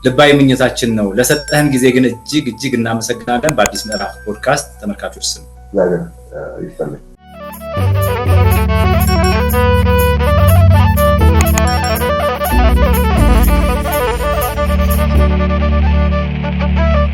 ልባዊ ምኞታችን ነው። ለሰጠህን ጊዜ ግን እጅግ እናመሰግናለን። በአዲስ ምዕራፍ ፖድካስት ተመልካቾች ስም እግዚአብሔር ይስጥልኝ።